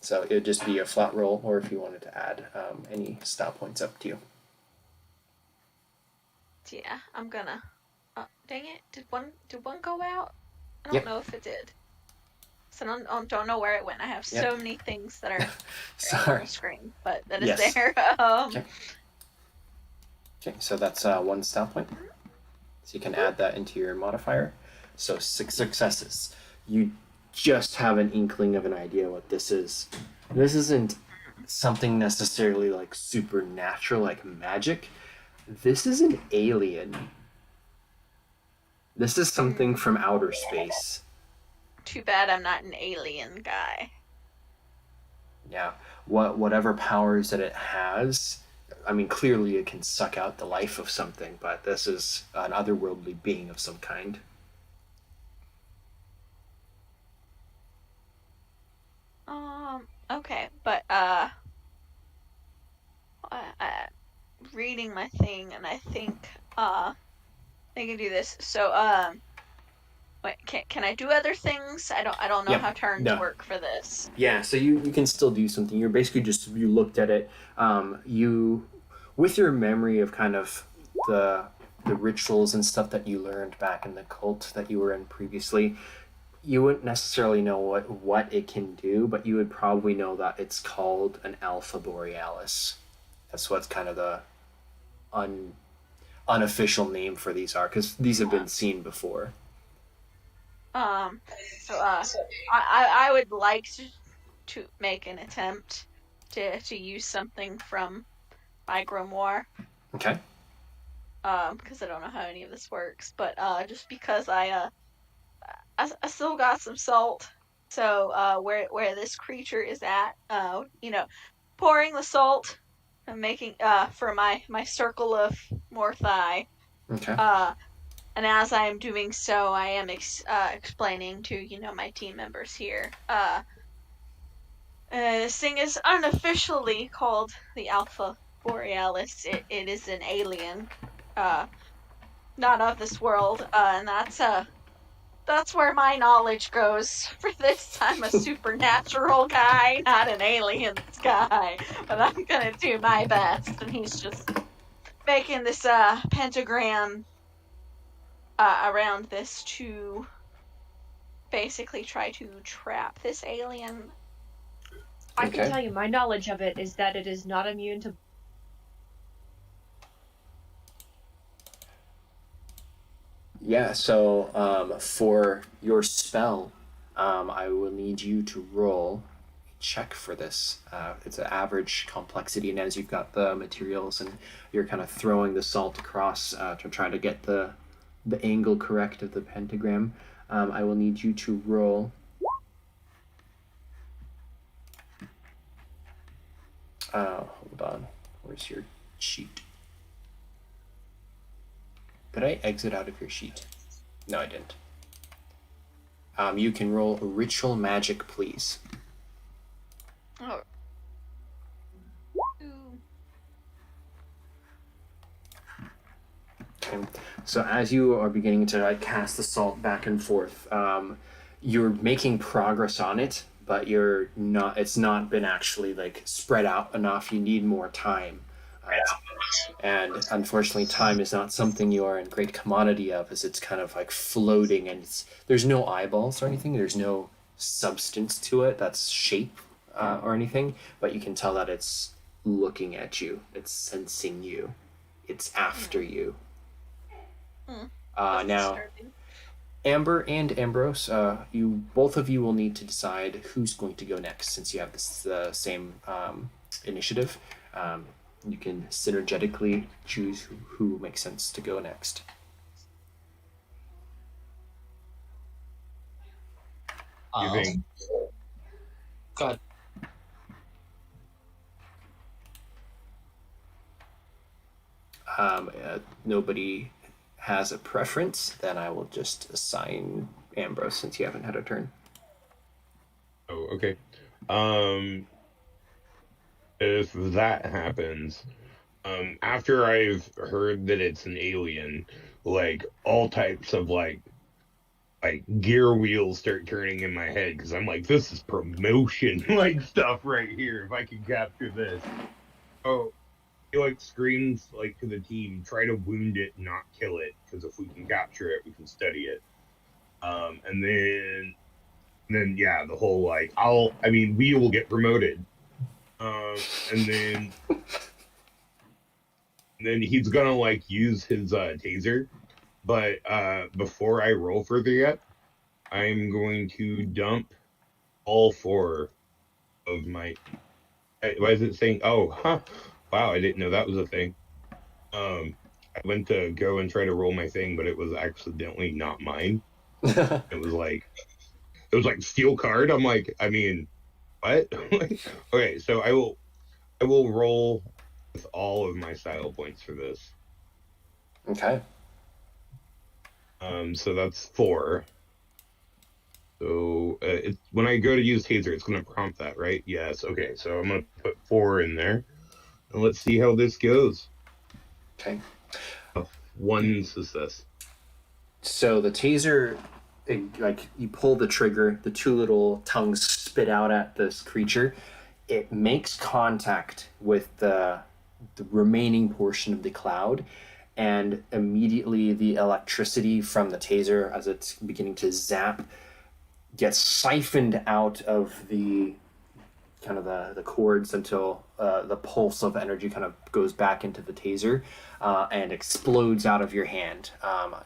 So it would just be a flat roll, or if you wanted to add any style points, up to you. Yeah, I'm gonna. Dang it! Did one go out? I don't Yep. know if it did. So I don't know where it went. I have Yep. so many things that are on Sorry. the screen, but that is Yes. there. Okay. Okay, so that's 1 style point. So you can add that into your modifier. So 6 successes. You just have an inkling of an idea what this is. This isn't something necessarily like supernatural, like magic. This is an alien. This is something from outer space. Too bad I'm not an alien guy. Yeah. Whatever powers that it has, I mean, clearly it can suck out the life of something, but this is an otherworldly being of some kind. Okay, but reading my thing, and I think I can do this. So wait, can I do other things? I don't know Yeah, how turns no. work for this. Yeah, so you can still do something. You're basically just, you looked at it, you, with your memory of kind of the rituals and stuff that you learned back in the cult that you were in previously, you wouldn't necessarily know what it can do, but you would probably know that it's called an Alpha Borealis. That's what's kind of the unofficial name for these are, because these have been seen before. I would like to make an attempt to use something from my grimoire. Okay. Because I don't know how any of this works, but just because I still got some salt, so where this creature is at, pouring the salt and making for my circle of Morthai. Okay. And as I am doing so, I am explaining to my team members here. This thing is unofficially called the Alpha Borealis. It is an alien, not of this world, and that's That's where my knowledge goes. For this, I'm a supernatural guy, not an aliens guy. But I'm gonna do my best. And he's just making this pentagram around this to basically try to trap this alien. I can tell you my knowledge of it is that it is not immune to. Yeah, so for your spell, I will need you to roll a check for this. It's an average complexity, and as you've got the materials and you're kind of throwing the salt across to try to get the angle correct of the pentagram, I will need you to roll. Hold on. Where's your sheet? Did I exit out of your sheet? No, I didn't. You can roll a ritual magic, please. Oh. Okay. So as you are beginning to cast the salt back and forth, you're making progress on it, but you're not. It's not been actually spread out enough. You need more time. And unfortunately, time is not something you are in great commodity of, as it's kind of floating, and there's no eyeballs or anything. There's no substance to it that's shape or anything, but you can tell that it's looking at you. It's sensing you. It's after you. Now, Disturbing. Amber and Ambrose, both of you will need to decide who's going to go next, since you have this same initiative. You can synergetically choose who makes sense to go next. Giving. God. Nobody has a preference, then I will just assign Ambrose, since you haven't had a turn. Oh, okay. If that happens, after I've heard that it's an alien, all types of gear wheels start turning in my head, because I'm like, this is promotion stuff right here. If I can capture this, oh, he screams to the team, try to wound it, not kill it, because if we can capture it, we can study it. And then yeah, the whole we will get promoted. And then he's gonna use his taser, but before I roll further yet, I'm going to dump all 4 of my. Why is it saying? Oh, huh! Wow, I didn't know that was a thing. I went to go and try to roll my thing, but it was accidentally not mine. It was steel card. I'm like, I mean, what? Okay, so I will roll with all of my style points for this. Okay. So that's 4. So when I go to use taser, it's going to prompt that, right? Yes. Okay. So I'm going to put 4 in there, and let's see how this goes. Okay. 1 success. So the taser, you pull the trigger, the 2 little tongues spit out at this creature. It makes contact with the remaining portion of the cloud, and immediately the electricity from the taser, as it's beginning to zap, gets siphoned out of the kind of the cords until the pulse of energy kind of goes back into the taser and explodes out of your hand.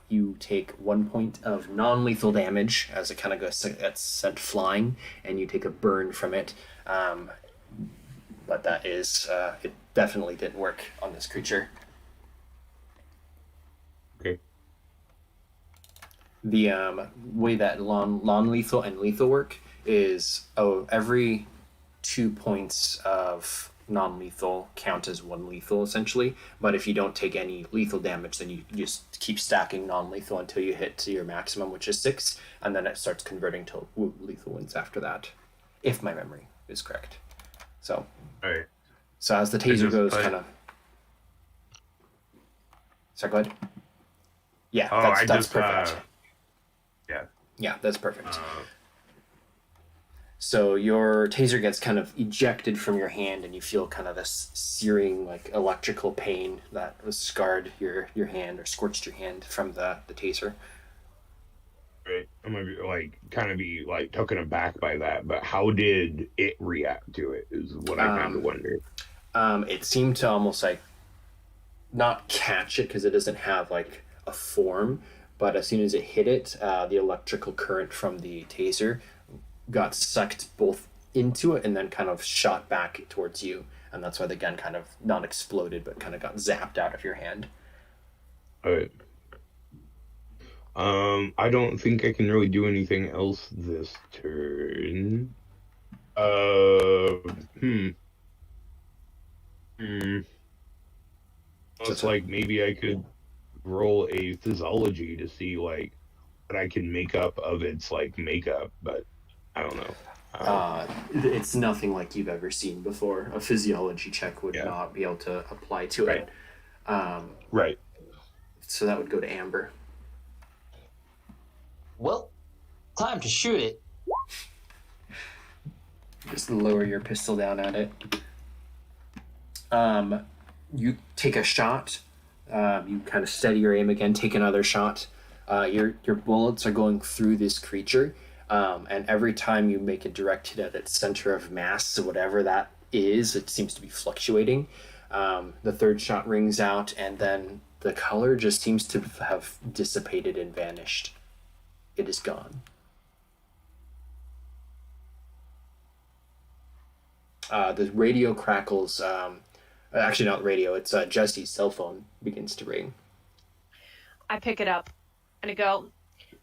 You take 1 point of non-lethal damage as it kind of goes, it's sent flying, and you take a burn from it. But that is, it definitely didn't work on this creature. Okay. The way that non-lethal and lethal work is, every 2 points of non-lethal count as 1 lethal, essentially. But if you don't take any lethal damage, then you just keep stacking non-lethal until you hit to your maximum, which is 6, and then it starts converting to lethal ones after that, if my memory is correct. So, all right. So as the taser goes, kind of. Sorry, go ahead. Yeah, that's perfect. Yeah. Yeah, that's perfect. Uh, So your taser gets kind of ejected from your hand, and you feel kind of this searing, like electrical pain that was scarred your hand or scorched your hand from the taser. right. I'm gonna be like taken aback by that, but how did it react to it? Is what I kind of wonder. It seemed to almost like not catch it because it doesn't have like a form, but as soon as it hit it, the electrical current from the taser got sucked both into it and then kind of shot back towards you, and that's why the gun kind of not exploded but kind of got zapped out of your hand. All right. I don't think I can really do anything else this turn. Hmm. It's like maybe I could roll a physiology to see like what I can make up of its like makeup, but I don't know. It's nothing like you've ever seen before. A physiology check would not be able to apply to it. Right. So that would go to Amber. Well, time to shoot it. Just lower your pistol down at it. You take a shot. You kind of steady your aim again. Take another shot. Your bullets are going through this creature, and every time you make a direct hit at its center of mass, so whatever that is, it seems to be fluctuating. The third shot rings out, and then the color just seems to have dissipated and vanished. It is gone. The radio crackles. Actually, not radio. It's Jesse's cell phone begins to ring. I pick it up and I go,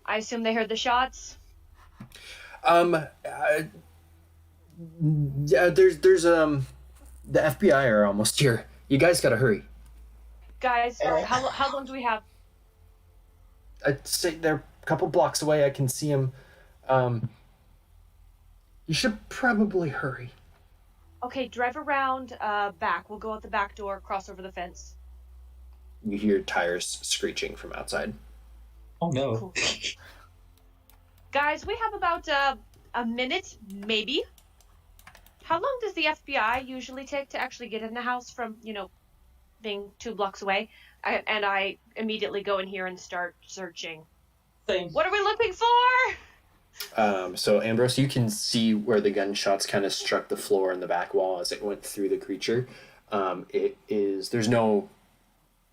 I assume they heard the shots? Yeah, there's the FBI are almost here. You guys gotta hurry. Guys, how long do we have? I'd say they're a couple blocks away. I can see them. You should probably hurry. Okay, drive around back. We'll go out the back door, cross over the fence. You hear tires screeching from outside. Oh no. Cool. Guys, we have about a minute, maybe. How long does the FBI usually take to actually get in the house from, being 2 blocks away? I immediately go in here and start searching. Same. What are we looking for? So Ambrose, you can see where the gunshots kind of struck the floor and the back wall as it went through the creature. There's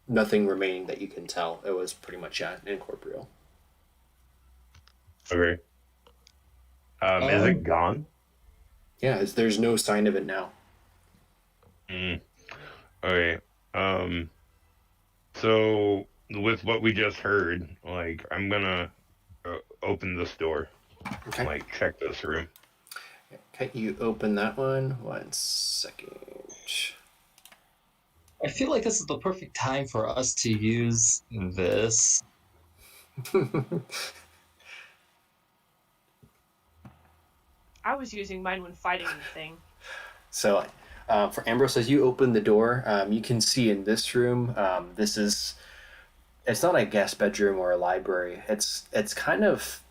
nothing remaining that you can tell. It was pretty much incorporeal. Okay. Is it gone? Yeah, there's no sign of it now. Okay. So with what we just heard, like I'm gonna open this door. Okay. Like check this room. Okay, you open that one. 1 second. I feel like this is the perfect time for us to use this. I was using mine when fighting the thing. So, for Ambrose, as you open the door, you can see in this room, it's not a guest bedroom or a library. It's kind of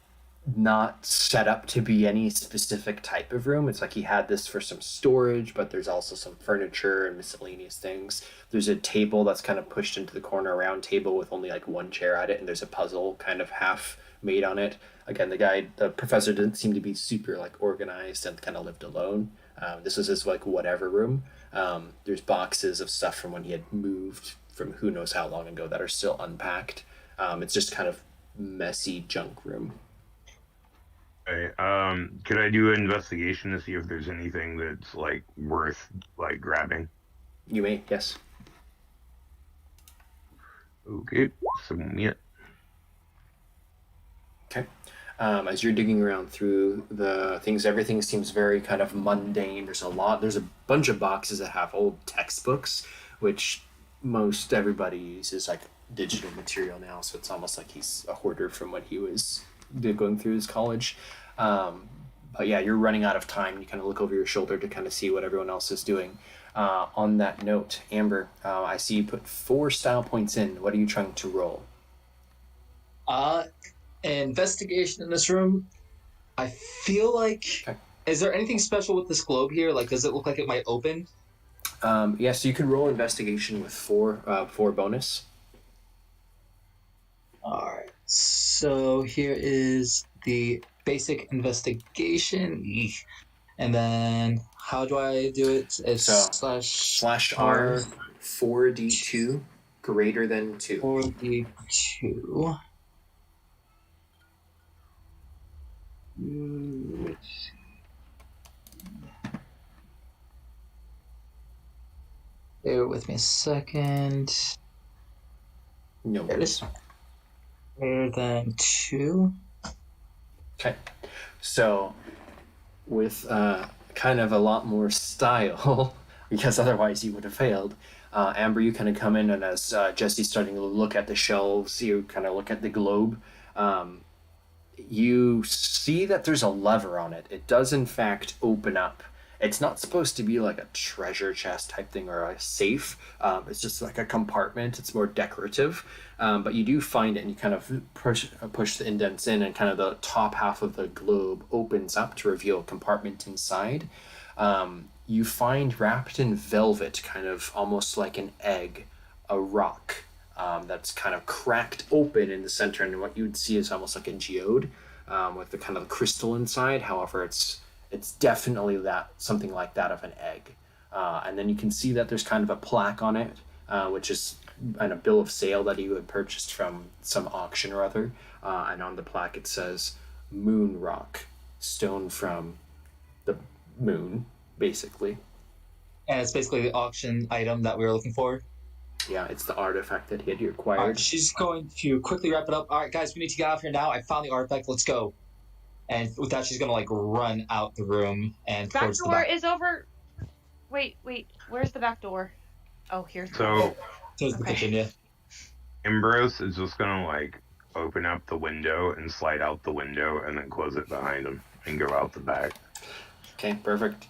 not set up to be any specific type of room. It's like he had this for some storage, but there's also some furniture and miscellaneous things. There's a table that's kind of pushed into the corner, a round table with only like one chair at it, and there's a puzzle kind of half made on it. Again, the professor didn't seem to be super like organized and kind of lived alone. This was his like whatever room. There's boxes of stuff from when he had moved from who knows how long ago that are still unpacked. It's just kind of messy junk room. Okay. Could I do an investigation to see if there's anything that's like worth like grabbing? You may, yes. Okay. Submit. Okay. As you're digging around through the things, everything seems very kind of mundane. There's a bunch of boxes that have old textbooks, which most everybody uses like digital material now, so it's almost like he's a hoarder from when he was going through his college. But yeah, you're running out of time. You kind of look over your shoulder to kind of see what everyone else is doing. On that note, Amber, I see you put 4 style points in. What are you trying to roll? investigation in this room. I feel like... Okay. Is there anything special with this globe here? Like, does it look like it might open? Yeah, so you can roll investigation with four bonus. Alright, so here is the basic investigation. Eesh. And then, how do I do it? It's So, slash R 4d2 greater than 2. 4d2. Bear with me a second. No There it is. Greater than 2. Okay. So, with kind of a lot more style, because otherwise you would have failed, Amber, you kind of come in, and as Jesse's starting to look at the shelves, you kind of look at the globe. You see that there's a lever on it. It does, in fact, open up. It's not supposed to be like a treasure chest type thing or a safe. It's just like a compartment. It's more decorative. But you do find it, and you kind of push the indents in, and kind of the top half of the globe opens up to reveal a compartment inside. You find wrapped in velvet, kind of almost like an egg, a rock that's kind of cracked open in the center. And what you would see is almost like a geode with the kind of crystal inside. However, it's definitely something like that of an egg. And then you can see that there's kind of a plaque on it, which is a bill of sale that you had purchased from some auction or other. And on the plaque it says moon rock, stone from the moon, basically. And it's basically the auction item that we were looking for. Yeah, it's the artifact that he had acquired. Alright, she's going to quickly wrap it up. Alright, guys, we need to get out of here now. I found the artifact. Let's go. And with that, she's gonna run out the room and Back towards the door back. is over. Wait. Where's the back door? Oh, here's the So Towards the Okay. kitchen, yeah. Ambrose is just gonna open up the window and slide out the window and then close it behind him and go out the back. Okay, perfect.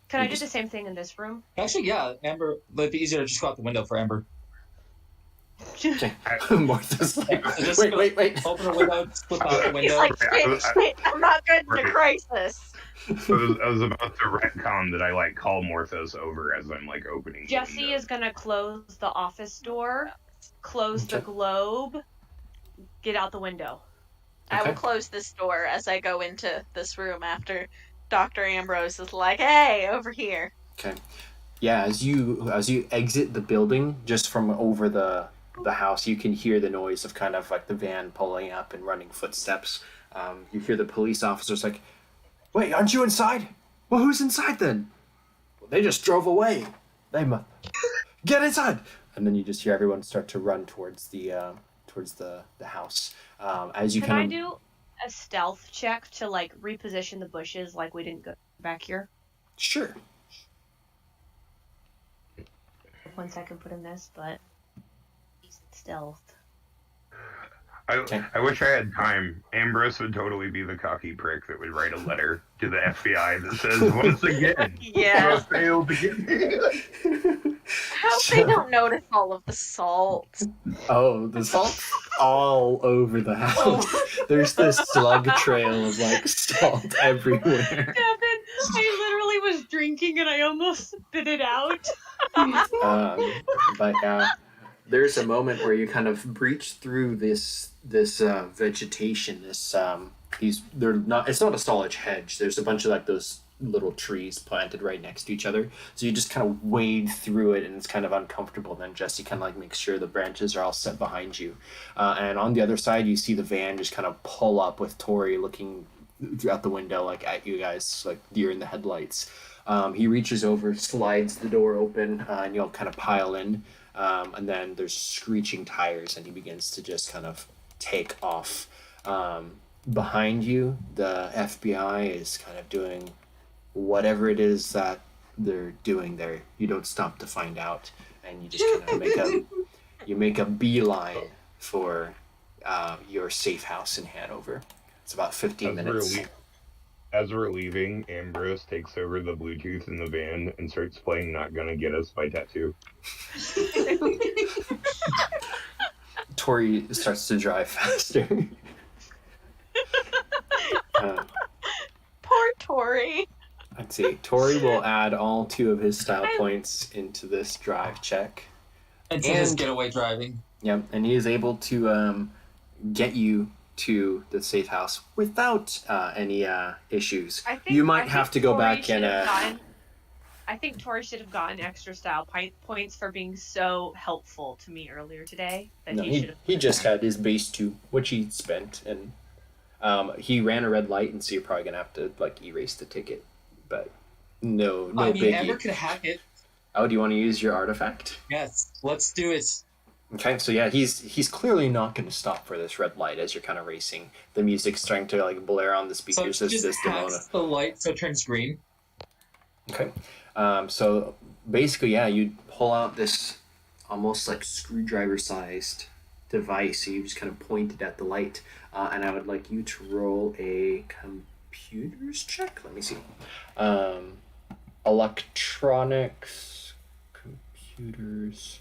Can I do the same thing in this room? Actually, yeah, Amber. It'd be easier to just go out the window for Amber. Okay. Martha's like, Just wait. Open the window, slip out the He's window. like, shit, I'm not good in a crisis. I was about to retcon that I call Morthos over as I'm opening. Jesse the window. is gonna close the office door, close the Okay. globe, get out the window. I will Okay. close this door as I go into this room after Dr. Ambrose is like, hey, over here. Okay. Yeah, as you exit the building, just from over the house, you can hear the noise of kind of the van pulling up and running footsteps. You hear the police officers like, "Wait, aren't you inside? Well, who's inside then?" "Well, they just drove away. They must get inside." And then you just hear everyone start to run towards the house. As you Can I kind of do a stealth check to reposition the bushes like we didn't go back here? sure. 1 second put in this, but stealth. Okay. I wish I had time. Ambrose would totally be the cocky prick that would write a letter to the FBI that says, "Once again, you Yeah. have failed to get me." How they don't notice all of the salt. Oh, the salt's all over the house. There's this slug trail of salt everywhere. Kevin, I literally was drinking and I almost spit it out. But there's a moment where you kind of breach through this vegetation. They're not. It's not a solid hedge. There's a bunch of those little trees planted right next to each other. So you just kind of wade through it, and it's kind of uncomfortable. Then Jesse kind of makes sure the branches are all set behind you. And on the other side, you see the van just kind of pull up with Tori looking out the window at you guys, deer in the headlights. He reaches over, slides the door open, and you'll kind of pile in. And then there's screeching tires, and he begins to just kind of take off. Behind you, the FBI is kind of doing whatever it is that they're doing there. You don't stop to find out, and you just kind of make a beeline for your safe house in Hanover. It's about 15 minutes. As we're leaving, Ambrose takes over the Bluetooth in the van and starts playing "Not Gonna Get Us" by Tattoo. Tori starts to drive faster. Tori. Let's see. Tori will add all 2 of his style points into this drive check. Into his getaway driving. Yep, and he is able to get you to the safe house without any issues. You might have to go back and. I think Tori should have gotten extra style points for being so helpful to me earlier today. He just had his base 2, which he spent, and he ran a red light, and so you're probably gonna have to erase the ticket. But no biggie. Amber could hack it. Oh, do you want to use your artifact? Yes, let's do it. Okay, so yeah, he's clearly not going to stop for this red light as you're kind of racing. The music's starting to blare on the speakers as Desdemona. The light so it turns green. Okay, so basically, yeah, you pull out this almost screwdriver-sized device. So you just kind of point it at the light, and I would like you to roll a computers check. Let me see, electronics, computers.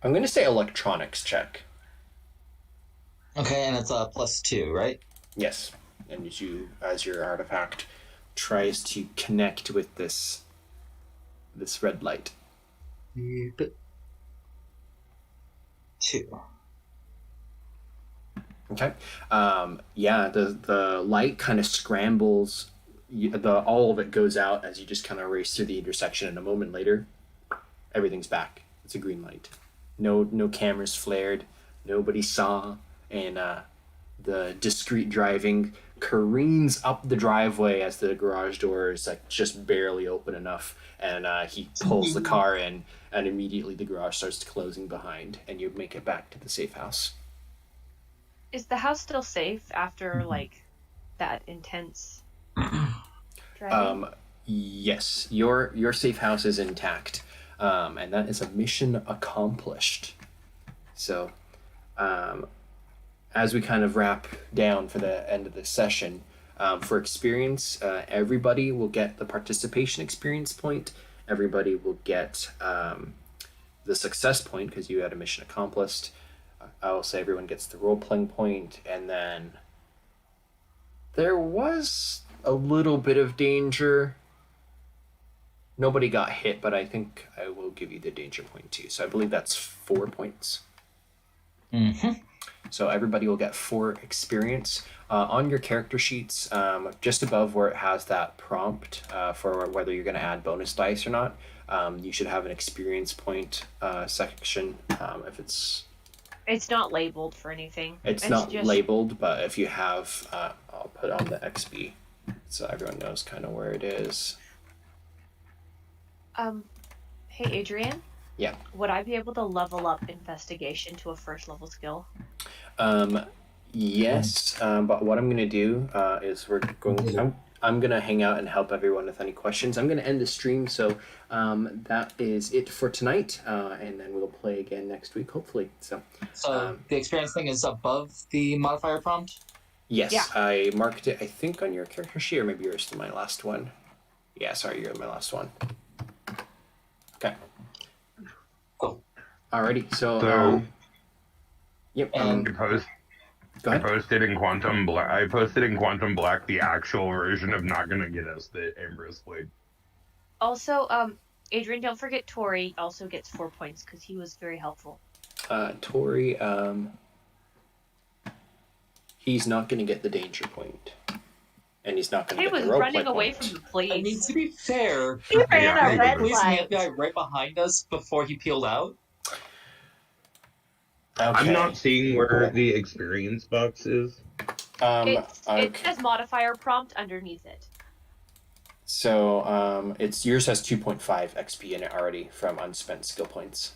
I'm going to say electronics check. Okay, and it's a +2, right? Yes. And as your artifact tries to connect with this red light. 2. Okay. Yeah, the light kind of scrambles. All of it goes out as you just kind of race through the intersection, and a moment later, everything's back. It's a green light. No cameras flared. Nobody saw, and the discreet driving careens up the driveway as the garage door is just barely open enough, and he pulls the car in, and immediately the garage starts closing behind, and you make it back to the safe house. Is the house still safe after that intense driving? Yes, your safe house is intact. And that is a mission accomplished. So, as we kind of wrap down for the end of this session, for experience, everybody will get the participation experience point. Everybody will get the success point because you had a mission accomplished. I will say everyone gets the role-playing point, and then there was a little bit of danger. Nobody got hit, but I think I will give you the danger point too. So I believe that's 4 points. Mm-hmm. So everybody will get 4 experience. On your character sheets, just above where it has that prompt for whether you're going to add bonus dice or not, you should have an experience point section. If it's not labeled for anything. It's not just labeled, but if you have, I'll put on the XP so everyone knows kind of where it is. Hey Adrian? Yeah. Would I be able to level up investigation to a first level skill? Yes, but what I'm going to do is I'm going to hang out and help everyone with any questions. I'm going to end the stream, so that is it for tonight, and then we'll play again next week, hopefully. So the experience thing is above the modifier prompt? Yes, yeah. I marked it, I think, on your character sheet, or maybe yours to my last one. Yeah, sorry, you're my last one. Okay. Cool. Alrighty, so yep. I posted in Quantum Black. I posted in Quantum Black the actual version of "Not Gonna Get Us" that Ambrose played. Also, Adrian, don't forget Tori also gets 4 points because he was very helpful. Tori, he's not gonna get the danger point. And he's not going to get the rope. He was running away from the police. I mean, to be fair, he ran a red police and light. the FBI right behind us before he peeled out. Okay. I'm not seeing where the experience box is. It says modifier prompt underneath it. So it's yours has 2.5 XP in it already from unspent skill points.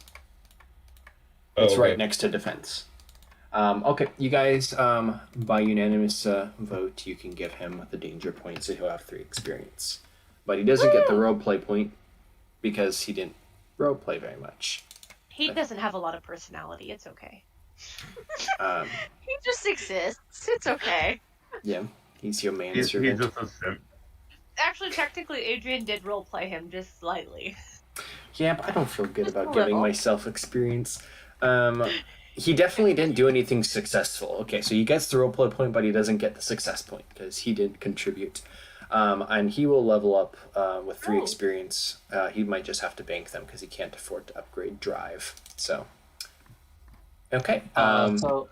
It's right next to defense. Okay, you guys, by unanimous vote, you can give him the danger point, so he'll have 3 experience. But he doesn't get the roleplay point because he didn't roleplay very much. He doesn't have a lot of personality. It's okay. He just exists. It's okay. Yeah, he's your He's manservant. just a simp. Actually, technically, Adrian did roleplay him just slightly. Yeah, but I don't feel good Just about a giving little. myself experience. He definitely didn't do anything successful. Okay, so he gets the roleplay point, but he doesn't get the success point because he didn't contribute. And he will level up with 3 experience. He might just have to bank them because he can't afford to upgrade drive. So, okay. So,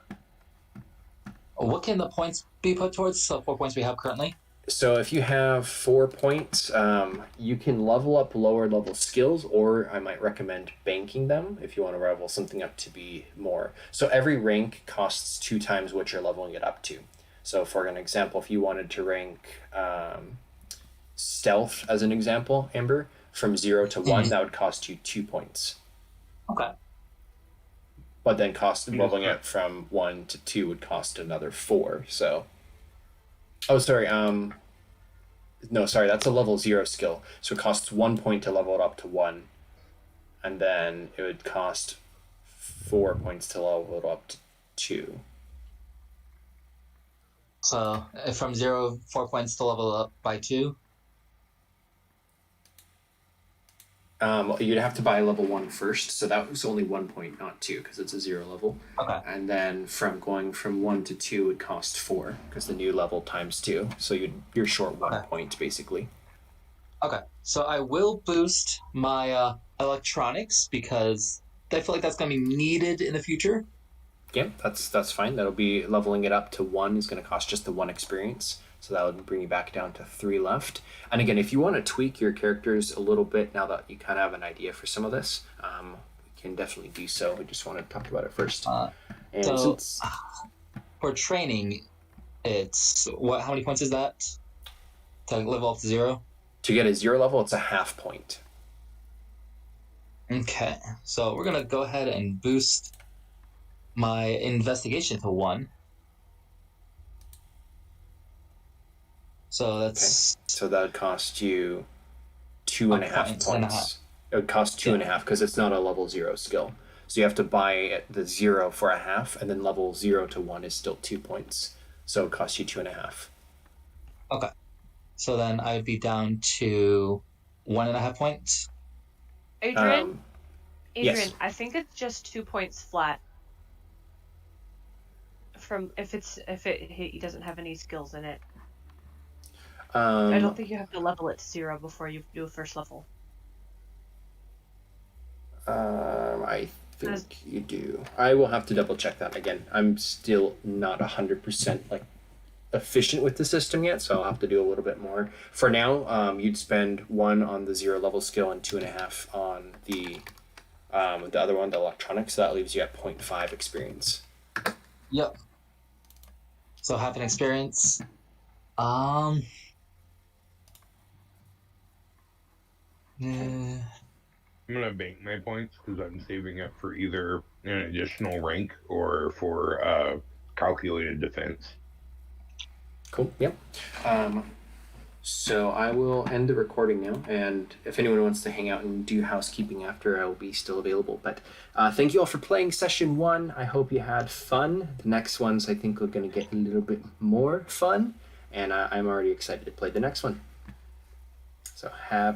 what can the points be put towards? So 4 points we have currently. So if you have 4 points, you can level up lower level skills, or I might recommend banking them if you want to level something up to be more. So every rank costs 2 times what you're leveling it up to. So for an example, if you wanted to rank stealth as an example, Amber, from 0 to 1, that would cost you 2 points. Okay. But then leveling it from 1 to 2 would cost another 4. So, oh, sorry. No, sorry. That's a level 0 skill. So it costs 1 point to level it up to 1, and then it would cost 4 points to level it up to 2. So from 0, 4 points to level up by 2. You'd have to buy level 1 first, so that was only 1 point, not 2, because it's a 0 level. Okay. And then from going from 1 to 2 would cost 4, because the new level times 2. So you're short 1 point, basically. Okay. So I will boost my electronics because I feel like that's going to be needed in the future. Yeah, that's fine. That'll be leveling it up to 1 is going to cost just the 1 experience. So that would bring you back down to 3 left. And again, if you want to tweak your characters a little bit now that you kind of have an idea for some of this, we can definitely do so. We just want to talk about it first. So for training, it's how many points is that to level up to 0? To get a 0 level, it's a half point. Okay, so we're gonna go ahead and boost my investigation to 1. So that's So that would cost you 2.5 points. It would cost 2.5 because it's not a level 0 skill. So you have to buy the 0 for a half, and then level 0 to 1 is still 2 points. So it costs you 2.5. Okay. So then I'd be down to 1.5 points. Adrian, yes. I think it's just 2 points flat. From if he doesn't have any skills in it. I don't think you have to level it to 0 before you do a first level. I think you do. I will have to double check that again. I'm still not 100% efficient with the system yet, so I'll have to do a little bit more. For now, you'd spend 1 on the 0 level skill and 2.5 on the other one, the electronics. So that leaves you at 0.5 experience. Yep. So half an experience. I'm gonna bank my points because I'm saving up for either an additional rank or for calculated defense. Cool. Yep. So I will end the recording now, and if anyone wants to hang out and do housekeeping after, I will be still available. But thank you all for playing session 1. I hope you had fun. The next ones I think are going to get a little bit more fun, and I'm already excited to play the next one. So have a